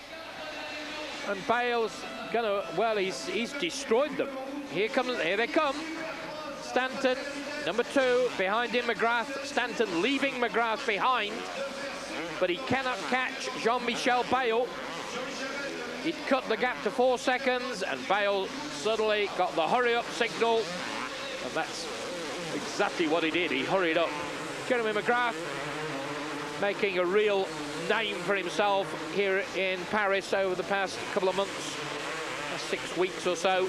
And Bale's gonna, well, he's destroyed them. Here they come. Stanton, number 2, behind him McGrath. Stanton leaving McGrath behind, but he cannot catch Jean-Michel Bale. He'd cut the gap to 4 seconds, and Bale suddenly got the hurry-up signal, and that's exactly what he did. He hurried up. Jeremy McGrath making a real name for himself here in Paris over the past couple of months, 6 weeks or so.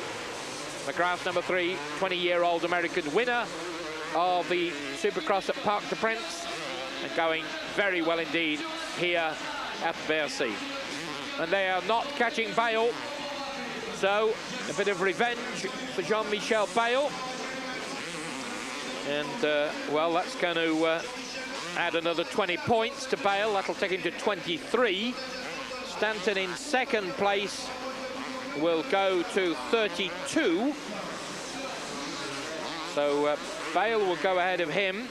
McGrath, number 3, 20-year-old American winner of the Supercross at Parc des Princes, and going very well indeed here at Bercy. And they are not catching Bale, so a bit of revenge for Jean-Michel Bale. And, well, that's going to add another 20 points to Bale. That'll take him to 23. Stanton in second place will go to 32. So Bale will go ahead of him.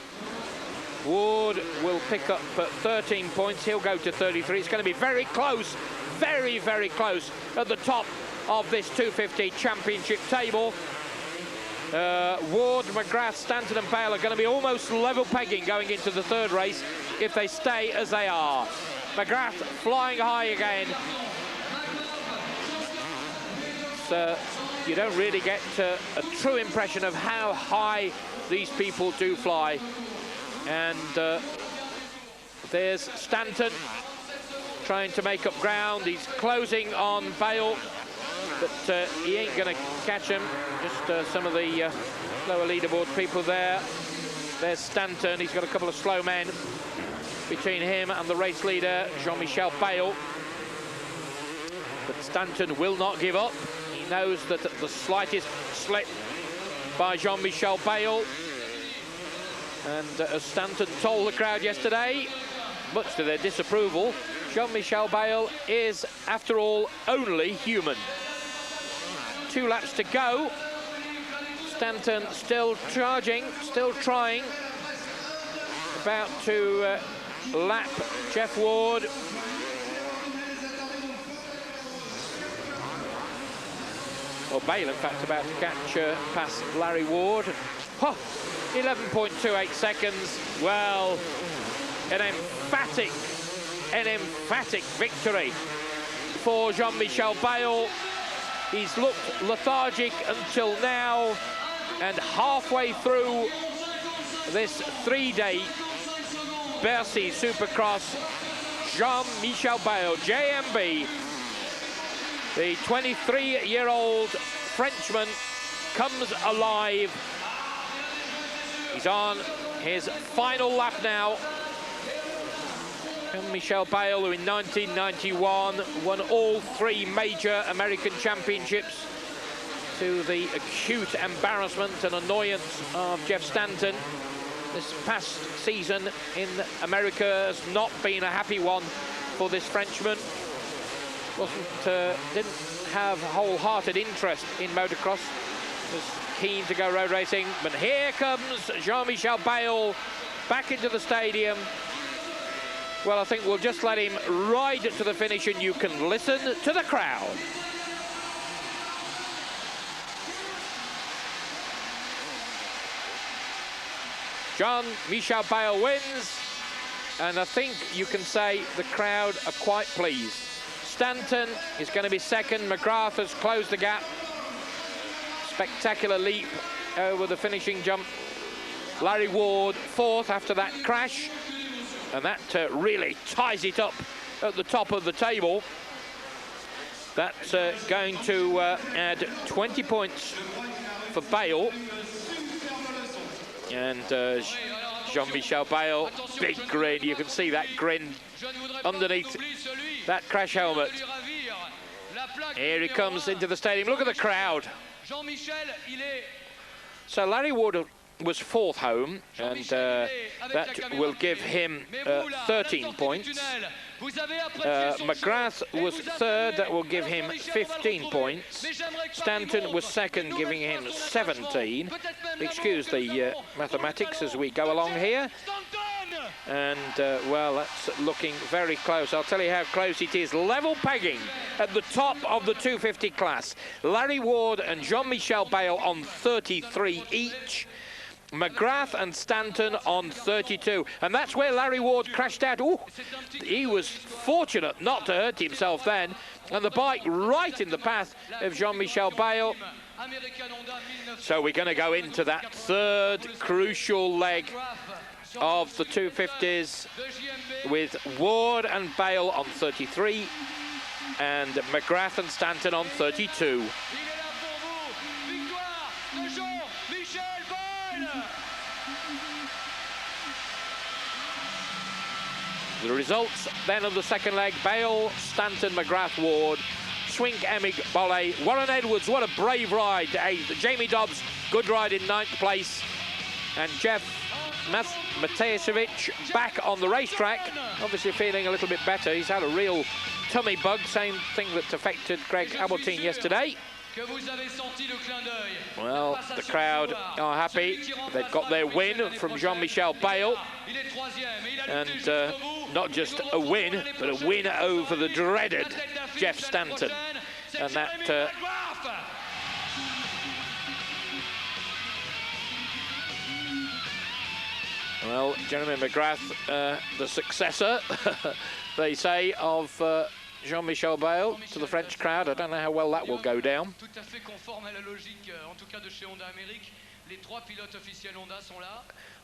Ward will pick up 13 points. He'll go to 33. It's going to be very close, very, very close at the top of this 250 championship table. Ward, McGrath, Stanton and Bale are going to be almost level pegging going into the third race if they stay as they are. McGrath flying high again. So you don't really get a true impression of how high these people do fly. And there's Stanton trying to make up ground. He's closing on Bale, but he ain't going to catch him. Just some of the lower leaderboard people there. There's Stanton. He's got a couple of slow men between him and the race leader, Jean-Michel Bale. But Stanton will not give up. He knows that the slightest slip by Jean-Michel Bale, and as Stanton told the crowd yesterday, much to their disapproval, Jean-Michel Bale is, after all, only human. 2 laps to go. Stanton still charging, still trying. About to lap Jeff Ward. Well, Bale, in fact, about to catch past Larry Ward. 11.28 seconds. Well, an emphatic victory for Jean-Michel Bale. He's looked lethargic until now, and halfway through this 3-day Bercy Supercross, Jean-Michel Bale, JMB, the 23-year-old Frenchman, comes alive. He's on his final lap now. Jean-Michel Bale, who in 1991 won all 3 major American championships, to the acute embarrassment and annoyance of Jeff Stanton. This past season in America has not been a happy one for this Frenchman. Didn't have wholehearted interest in motocross. Was keen to go road racing, but here comes Jean-Michel Bale back into the stadium. Well, I think we'll just let him ride to the finish and you can listen to the crowd. Jean-Michel Bale wins, and I think you can say the crowd are quite pleased. Stanton is going to be second. McGrath has closed the gap. Spectacular leap over the finishing jump. Larry Ward fourth after that crash, and that really ties it up at the top of the table. That's going to add 20 points for Bale. And Jean-Michel Bale, big grin. You can see that grin underneath that crash helmet. Here he comes into the stadium. Look at the crowd. So Larry Ward was fourth home, and that will give him 13 points. McGrath was third, that will give him 15 points. Stanton was second, giving him 17. Excuse the mathematics as we go along here. And, well, that's looking very close. I'll tell you how close it is. Level pegging at the top of the 250 class. Larry Ward and Jean-Michel Bale on 33 each. McGrath and Stanton on 32, and that's where Larry Ward crashed out. Ooh, he was fortunate not to hurt himself then, and the bike right in the path of Jean-Michel Bale. So we're going to go into that third crucial leg of the 250s with Ward and Bale on 33 and McGrath and Stanton on 32. The results then of the second leg: Bale, Stanton, McGrath, Ward, Swink, Emig, Bolle, Warren Edwards. What a brave ride to eighth. Jamie Dobbs, good ride in 9th place. And Jeff Matejcevic back on the racetrack, obviously feeling a little bit better. He's had a real tummy bug, same thing that affected Greg Abeltine yesterday. Well, the crowd are happy. They've got their win from Jean-Michel Bale. And not just a win, but a win over the dreaded Jeff Stanton. And that Well, Jeremy McGrath, the successor, they say, of Jean-Michel Bayle to the French crowd. I don't know how well that will go down.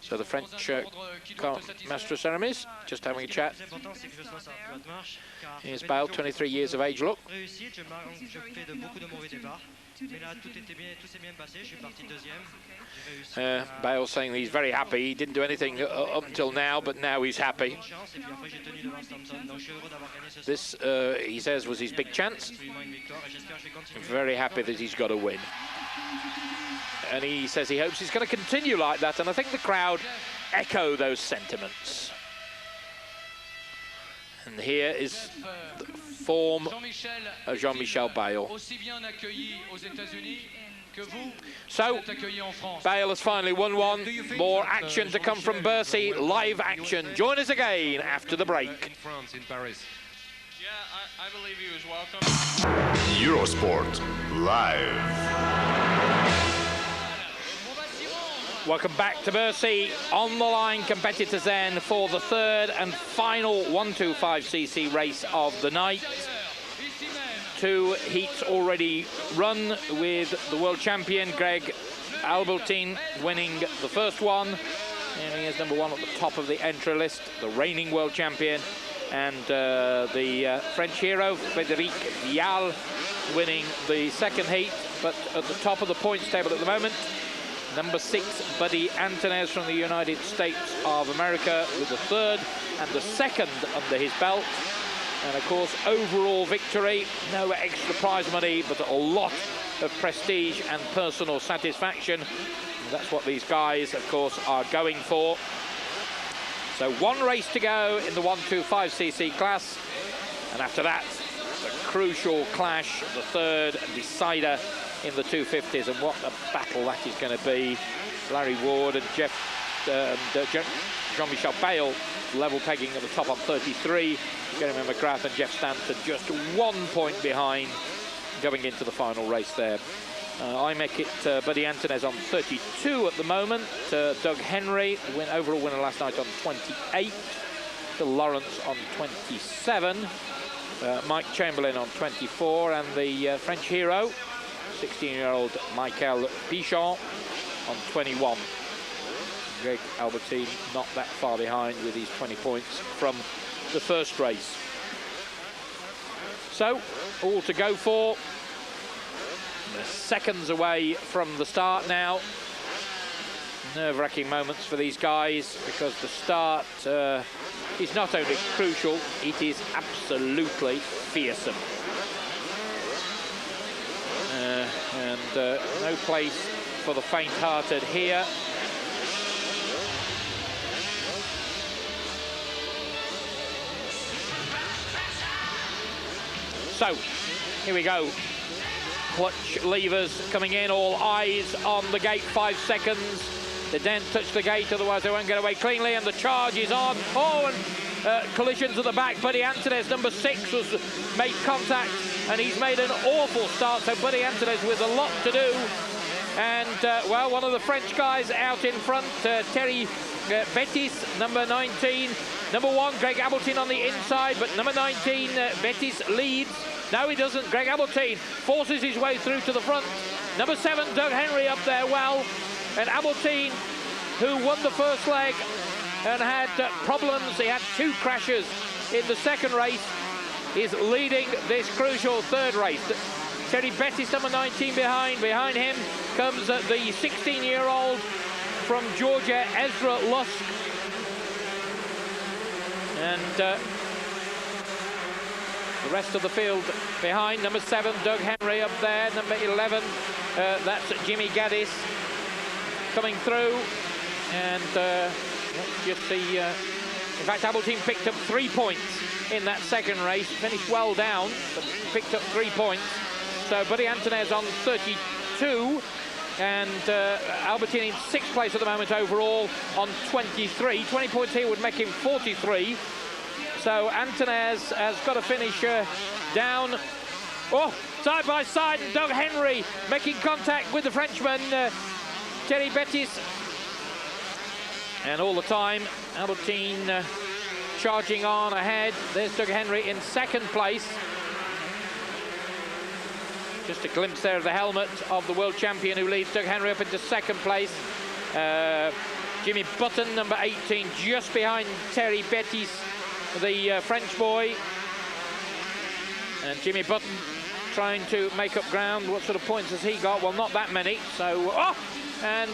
So the French master of ceremonies, just having a chat. Here's Bayle, 23 years of age, look. Bayle saying he's very happy. He didn't do anything up until now, but now he's happy. This, he says, was his big chance. Very happy that he's got a win. And he says he hopes he's going to continue like that, and I think the crowd echo those sentiments. And here is the form of Jean-Michel Bayle. So, Bayle has finally won one. More action to come from Bercy, live action. Join us again after the break. In France, in Paris. Yeah, I believe he was welcome. Eurosport Live. Welcome back to Bercy. On the line, competitors then for the third and final 125cc race of the night. 2 heats already run, with the world champion Greg Albertine winning the first one. And he is number 1 at the top of the entry list, the reigning world champion. And the French hero, Frédéric Vial, winning the second heat, but at the top of the points table at the moment. Number 6, Buddy Antunez from the United States of America, with the third and the second under his belt. And of course, overall victory, no extra prize money, but a lot of prestige and personal satisfaction. And that's what these guys, of course, are going for. So 1 race to go in the 125cc class. And after that, the crucial clash, the third decider in the 250s, and what a battle that is going to be. Larry Ward and Jean-Michel Bayle level pegging at the top on 33. Jeremy McGrath and Jeff Stanton just 1 point behind going into the final race there. I make it Buddy Antunez on 32 at the moment. Doug Henry, the overall winner last night, on 28. Phil Lawrence on 27. Mike Chamberlain on 24, and the French hero, 16-year-old Michael Pichon, on 21. Greg Albertine not that far behind with his 20 points from the first race. So, all to go for. They're seconds away from the start now. Nerve-wracking moments for these guys, because the start is not only crucial, it is absolutely fearsome. No place for the faint-hearted here. So, here we go. Clutch levers coming in, all eyes on the gate, 5 seconds. They don't touch the gate, otherwise they won't get away cleanly, and the charge is on. Oh, and collisions at the back. Buddy Antunez, number 6, was made contact, and he's made an awful start. So Buddy Antunez with a lot to do. And, well, one of the French guys out in front, Terry Betis, number 19. Number 1, Greg Albertine on the inside, but number 19, Betis leads. No, he doesn't. Greg Albertine forces his way through to the front. Number 7, Doug Henry up there well. And Albertine, who won the first leg and had problems, he had 2 crashes in the second race, is leading this crucial third race. Terry Betis, number 19, behind. Behind him comes the 16-year-old from Georgia, Ezra Lusk. And the rest of the field behind. Number 7, Doug Henry up there. Number 11, that's Jimmy Gaddis coming through. And let's just see. In fact, Albertine picked up 3 points in that second race. Finished well down, but picked up 3 points. So Buddy Antunez on 32. And Albertine in 6th place at the moment overall on 23. 20 points here would make him 43. So Antunez has got to finish down. Oh, side by side, and Doug Henry making contact with the Frenchman, Terry Betis. And all the time, Albertine charging on ahead. There's Doug Henry in second place. Just a glimpse there of the helmet of the world champion who leads Doug Henry up into second place. Jimmy Button, number 18, just behind Terry Bettis, the French boy. And Jimmy Button trying to make up ground. What sort of points has he got? Well, not that many. So, and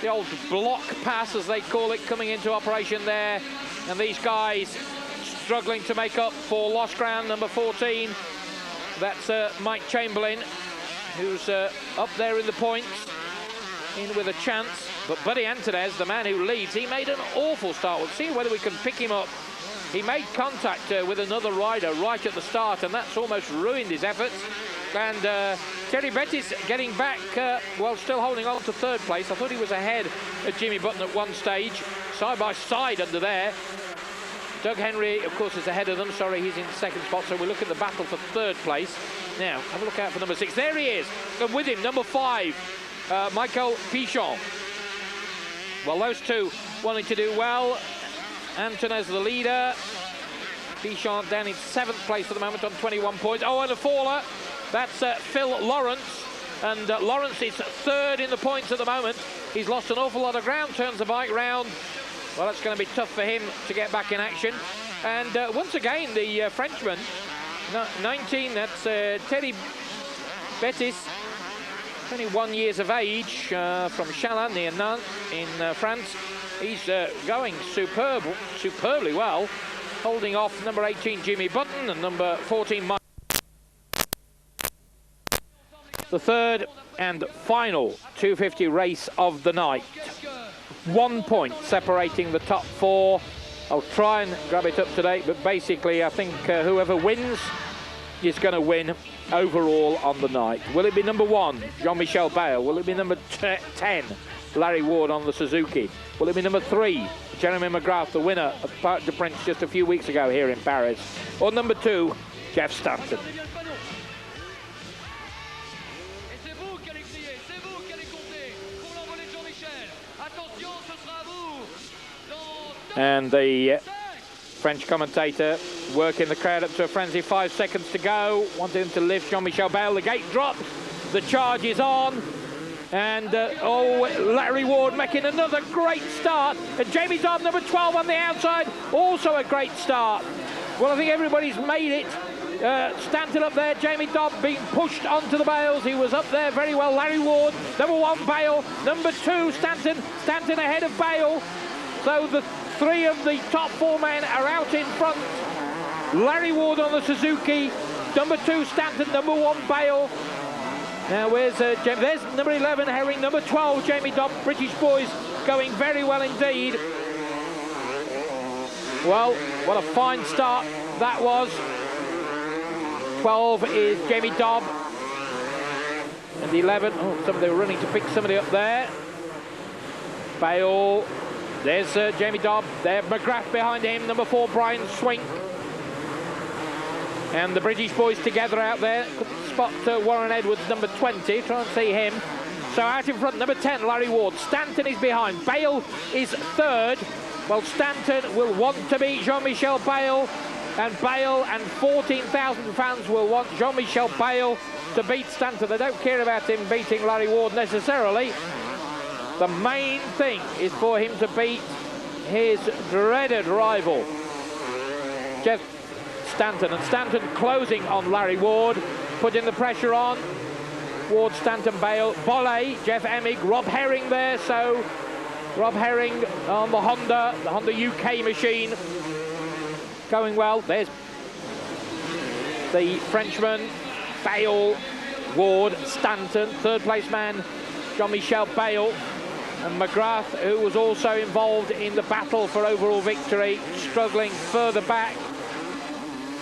the old block pass, as they call it, coming into operation there. And these guys struggling to make up for lost ground. Number 14, that's Mike Chamberlain, who's up there in the points, in with a chance. But Buddy Antonez, the man who leads, he made an awful start. We'll see whether we can pick him up. He made contact with another rider right at the start, and that's almost ruined his efforts. And Terry Bettis getting back, well, still holding on to third place. I thought he was ahead of Jimmy Button at one stage, side by side under there. Doug Henry, of course, is ahead of them. Sorry, he's in second spot, so we look at the battle for third place. Now, have a look out for number 6. There he is, and with him, number 5, Michael Pichon. Well, those two wanting to do well. Antonez the leader. Pichon down in 7th place at the moment on 21 points. Oh, and a faller. That's Phil Lawrence. And Lawrence is 3rd in the points at the moment. He's lost an awful lot of ground, turns the bike round. Well, it's going to be tough for him to get back in action. And once again, the Frenchman, 19, that's Terry Bettis, 21 years of age, from Chalon near Nantes in France. He's going superbly well, holding off number 18 Jimmy Button and number 14 Mike. The third and final 250 race of the night. 1 point separating the top 4. I'll try and grab it up to date, but basically I think whoever wins is going to win overall on the night. Will it be number 1, Jean-Michel Bayle? Will it be number 10, Larry Ward on the Suzuki? Will it be number 3, Jeremy McGrath, the winner of Parc des Princes just a few weeks ago here in Paris? Or number 2, Jeff Stanton? And the French commentator working the crowd up to a frenzy. 5 seconds to go. Wanted him to lift Jean-Michel Bayle. The gate drops. The charge is on. And, Larry Ward making another great start. And Jamie Dobb, number 12 on the outside, also a great start. Well, I think everybody's made it. Stanton up there, Jamie Dobb being pushed onto the bales. He was up there very well. Larry Ward, number 1, Bayle. Number 2, Stanton. Stanton ahead of Bayle. So the 3 of the top 4 men are out in front. Larry Ward on the Suzuki. Number 2, Stanton. Number 1, Bayle. Now where's James? There's number 11, Herring. Number 12, Jamie Dobb. British boys going very well indeed. Well, what a fine start that was. 12 is Jamie Dobb. And 11, somebody were running to pick somebody up there. Bayle. There's Jamie Dobb. There, McGrath behind him. Number 4, Brian Swink. And the British boys together out there. Spot Warren Edwards, number 20. Try and see him. So out in front, number 10, Larry Ward. Stanton is behind. Bayle is 3rd. Well, Stanton will want to beat Jean-Michel Bayle. And Bayle and 14,000 fans will want Jean-Michel Bayle to beat Stanton. They don't care about him beating Larry Ward necessarily. The main thing is for him to beat his dreaded rival, Jeff Stanton. And Stanton closing on Larry Ward, putting the pressure on. Ward, Stanton, Bayle, Bolle, Jeff Emig, Rob Herring there. So Rob Herring on the Honda UK machine, going well. There's the Frenchman, Bayle, Ward, Stanton, 3rd place man, Jean-Michel Bayle. And McGrath, who was also involved in the battle for overall victory, struggling further back.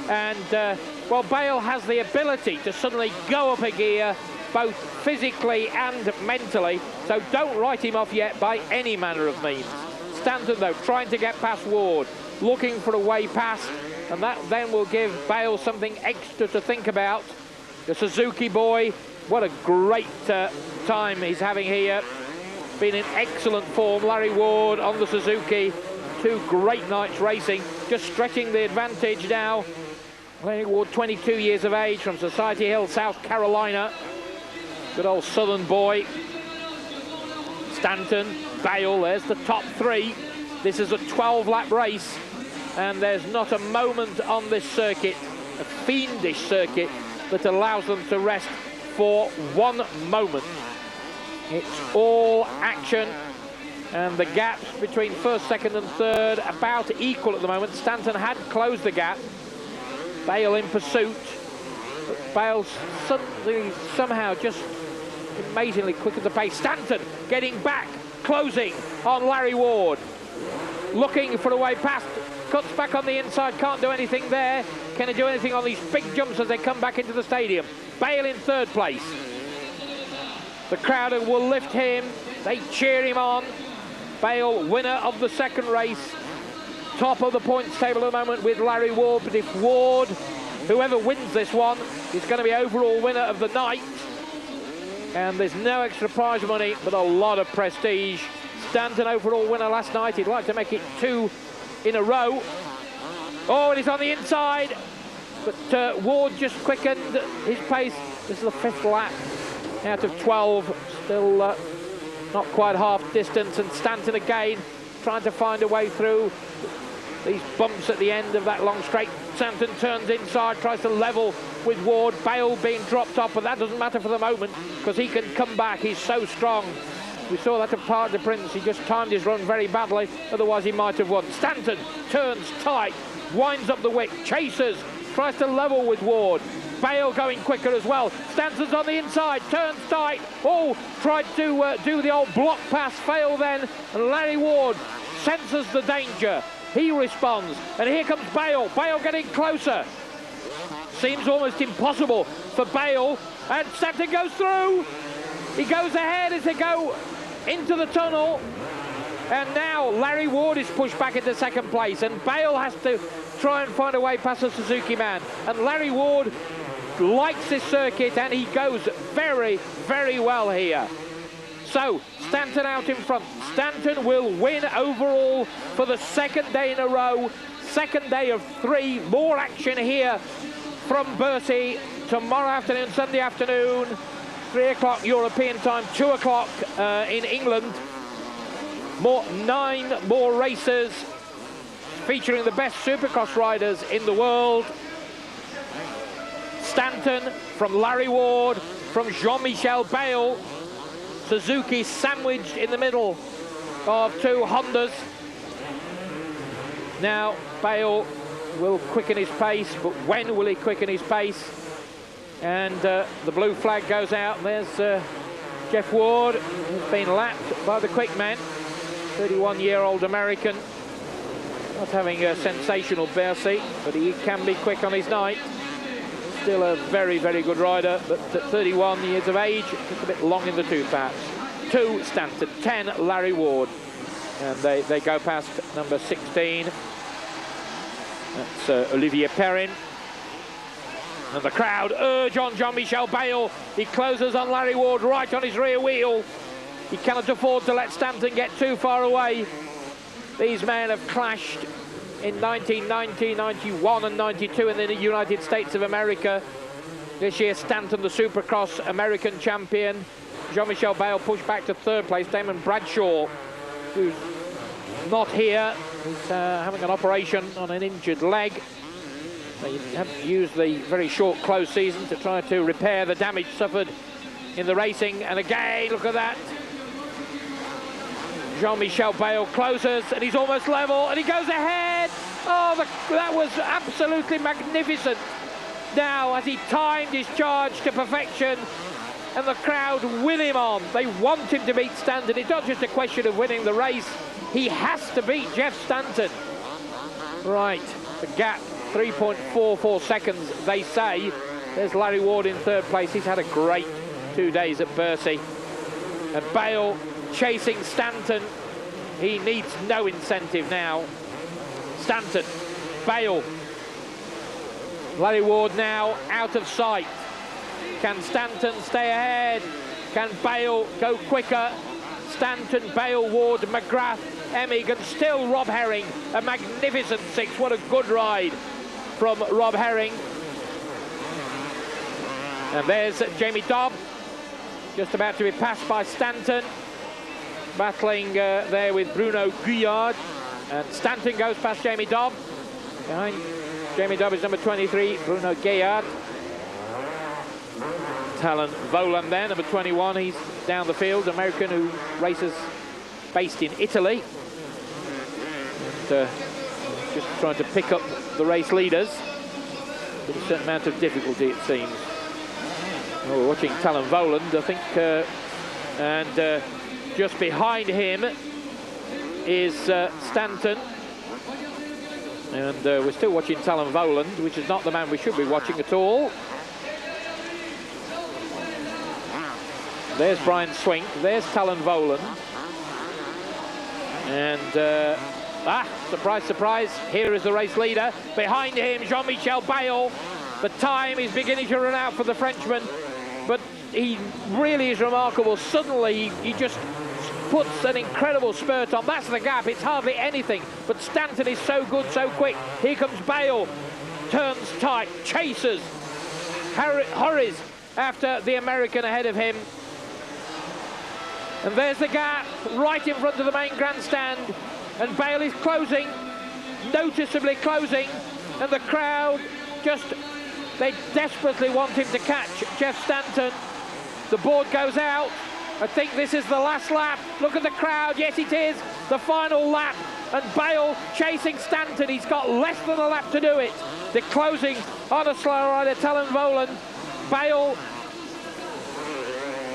And, well, Bayle has the ability to suddenly go up a gear, both physically and mentally. So don't write him off yet by any manner of means. Stanton, though, trying to get past Ward, looking for a way past. And that then will give Bayle something extra to think about. The Suzuki boy, what a great time he's having here. been in excellent form. Larry Ward on the Suzuki, 2 great nights racing, just stretching the advantage now. Larry Ward, 22 years of age, from Society Hill, South Carolina. Good old southern boy. Stanton, Bale, there's the top 3. This is a 12-lap race, and there's not a moment on this circuit, a fiendish circuit, that allows them to rest for 1 moment. It's all action, and the gaps between first, second and third about equal at the moment. Stanton had closed the gap. Bale in pursuit, but Bale's suddenly somehow just amazingly quick at the pace. Stanton getting back, closing on Larry Ward, looking for a way past, cuts back on the inside, can't do anything there. Can he do anything on these big jumps as they come back into the stadium? Bale in 3rd place. The crowd will lift him, they cheer him on. Bale, winner of the 2nd race, top of the points table at the moment with Larry Ward. But if Ward, whoever wins this one, is going to be overall winner of the night. And there's no extra prize money, but a lot of prestige. Stanton overall winner last night. He'd like to make it 2 in a row. Oh, and he's on the inside. But Ward just quickened his pace. This is the 5th lap out of 12. Still not quite half distance. And Stanton again trying to find a way through these bumps at the end of that long straight. Stanton turns inside, tries to level with Ward. Bale being dropped off, but that doesn't matter for the moment because he can come back. He's so strong. We saw that at Parc des Princes. He just timed his run very badly, otherwise he might have won. Stanton turns tight, winds up the wick, chases, tries to level with Ward. Bale going quicker as well. Stanton's on the inside, turns tight. Oh, tried to do the old block pass, failed then. And Larry Ward senses the danger. He responds, and here comes Bale. Bale getting closer. Seems almost impossible for Bale, and Stanton goes through. He goes ahead as they go into the tunnel, and now Larry Ward is pushed back into 2nd place, and Bale has to try and find a way past the Suzuki man. And Larry Ward likes this circuit, and he goes very, very well here. So, Stanton out in front. Stanton will win overall for the 2nd day in a row. 2nd day of 3. More action here from Bercy tomorrow afternoon, Sunday afternoon. 3 o'clock European time, 2 o'clock in England. 9 more races featuring the best Supercross riders in the world. Stanton from Larry Ward, from Jean-Michel Bale. Suzuki sandwiched in the middle of 2 Hondas. Now Bale will quicken his pace, but when will he quicken his pace? And the blue flag goes out. There's Jeff Ward, who's been lapped by the quick man, 31-year-old American. Not having a sensational Bercy, but he can be quick on his night. Still a very, very good rider, but at 31 years of age, just a bit long in the tooth perhaps. 2 Stanton, 10 Larry Ward. And they go past number 16. That's Olivier Perrin. And the crowd urge on Jean-Michel Bale. He closes on Larry Ward right on his rear wheel. He cannot afford to let Stanton get too far away. These men have clashed in 1990, 91 and 92 in the United States of America. This year, Stanton, the Supercross American champion. Jean-Michel Bale pushed back to 3rd place. Damon Bradshaw, who's not here, he's having an operation on an injured leg. They have used the very short close season to try to repair the damage suffered in the racing. And again, look at that. Jean-Michel Bale closes, and he's almost level, and he goes ahead. Oh, that was absolutely magnificent. Now, as he timed his charge to perfection, and the crowd will him on. They want him to beat Stanton. It's not just a question of winning the race. He has to beat Jeff Stanton. Right, the gap, 3.44 seconds, they say. There's Larry Ward in 3rd place. He's had a great 2 days at Bercy. And Bale chasing Stanton. He needs no incentive now. Stanton, Bale. Larry Ward now out of sight. Can Stanton stay ahead? Can Bale go quicker? Stanton, Bale, Ward, McGrath, Emig, and still Rob Herring. A magnificent 6. What a good ride from Rob Herring. And there's Jamie Dobb, just about to be passed by Stanton. Battling there with Bruno Guyard. And Stanton goes past Jamie Dobb. Behind Jamie Dobb is number 23, Bruno Guyard. Talon Volan there, number 21. He's down the field, American who races based in Italy. And, just trying to pick up the race leaders with a certain amount of difficulty, it seems. Oh, we're watching Talon Voland, I think, and just behind him is Stanton. And we're still watching Talon Voland, which is not the man we should be watching at all. There's Brian Swink, there's Talon Voland. And, surprise, surprise, here is the race leader. Behind him, Jean-Michel Bayle. The time is beginning to run out for the Frenchman, but he really is remarkable. Suddenly, he just puts an incredible spurt on. That's the gap, it's hardly anything, but Stanton is so good, so quick. Here comes Bayle, turns tight, chases, hurries after the American ahead of him. And there's the gap, right in front of the main grandstand. And Bayle is closing, noticeably closing. And the crowd they desperately want him to catch Jeff Stanton. The board goes out. I think this is the last lap. Look at the crowd, yes it is. The final lap. And Bayle chasing Stanton. He's got less than a lap to do it. They're closing on a slow rider, Talon Voland. Bayle,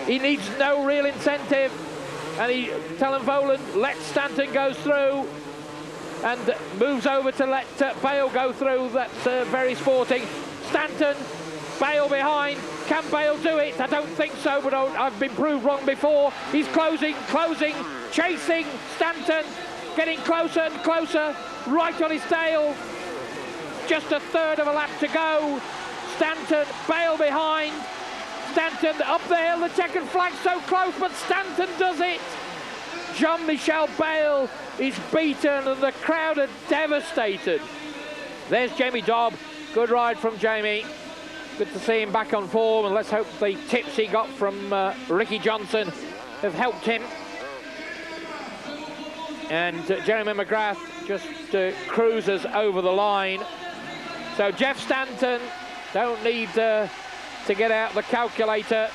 he needs no real incentive, and Talon Voland lets Stanton go through and moves over to let Bayle go through. That's very sporting. Stanton, Bayle behind. Can Bayle do it? I don't think so, but I've been proved wrong before. He's closing, chasing Stanton, getting closer and closer, right on his tail. Just a third of a lap to go. Stanton, Bayle behind. Stanton up the hill, the checkered flag so close, but Stanton does it. Jean-Michel Bayle is beaten and the crowd are devastated. There's Jamie Dobb, good ride from Jamie. Good to see him back on form, and let's hope the tips he got from Ricky Johnson have helped him. And Jeremy McGrath just cruises over the line. So Jeff Stanton, don't need to get out the calculator.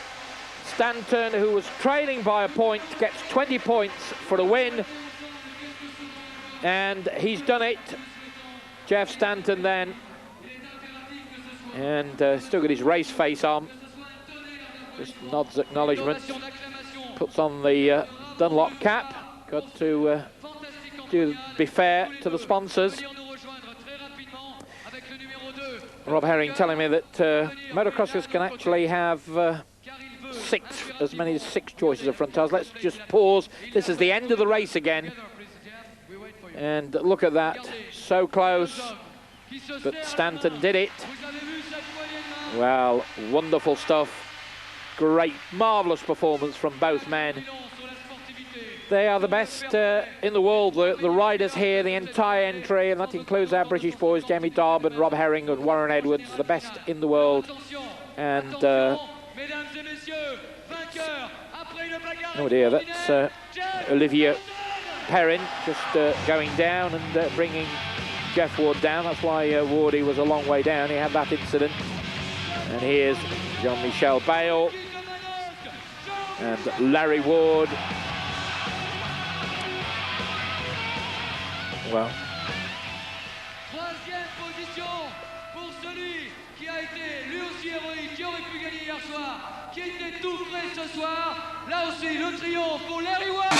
Stanton, who was trailing by a point, gets 20 points for the win. And he's done it. Jeff Stanton then. And still got his race face on. Just nods acknowledgement. Puts on the Dunlop cap. Got to be fair to the sponsors. Rob Herring telling me that motocrossers can actually have as many as 6 choices of front tires. Let's just pause. This is the end of the race again. And look at that, so close, but Stanton did it. Well, wonderful stuff. Great, marvellous performance from both men. They are the best in the world, the riders here, the entire entry, and that includes our British boys, Jamie Dobb and Rob Herring and Warren Edwards, the best in the world. And, oh dear, that's Olivier Perrin just going down and bringing Jeff Ward down. That's why Wardy was a long way down. He had that incident. And here's Jean-Michel Bayle and Larry Ward. Well. Troisième position pour celui qui a été lui aussi héroïque, qui aurait pu gagner hier soir, qui était tout frais ce soir. Là aussi, le triomphe pour Larry Ward.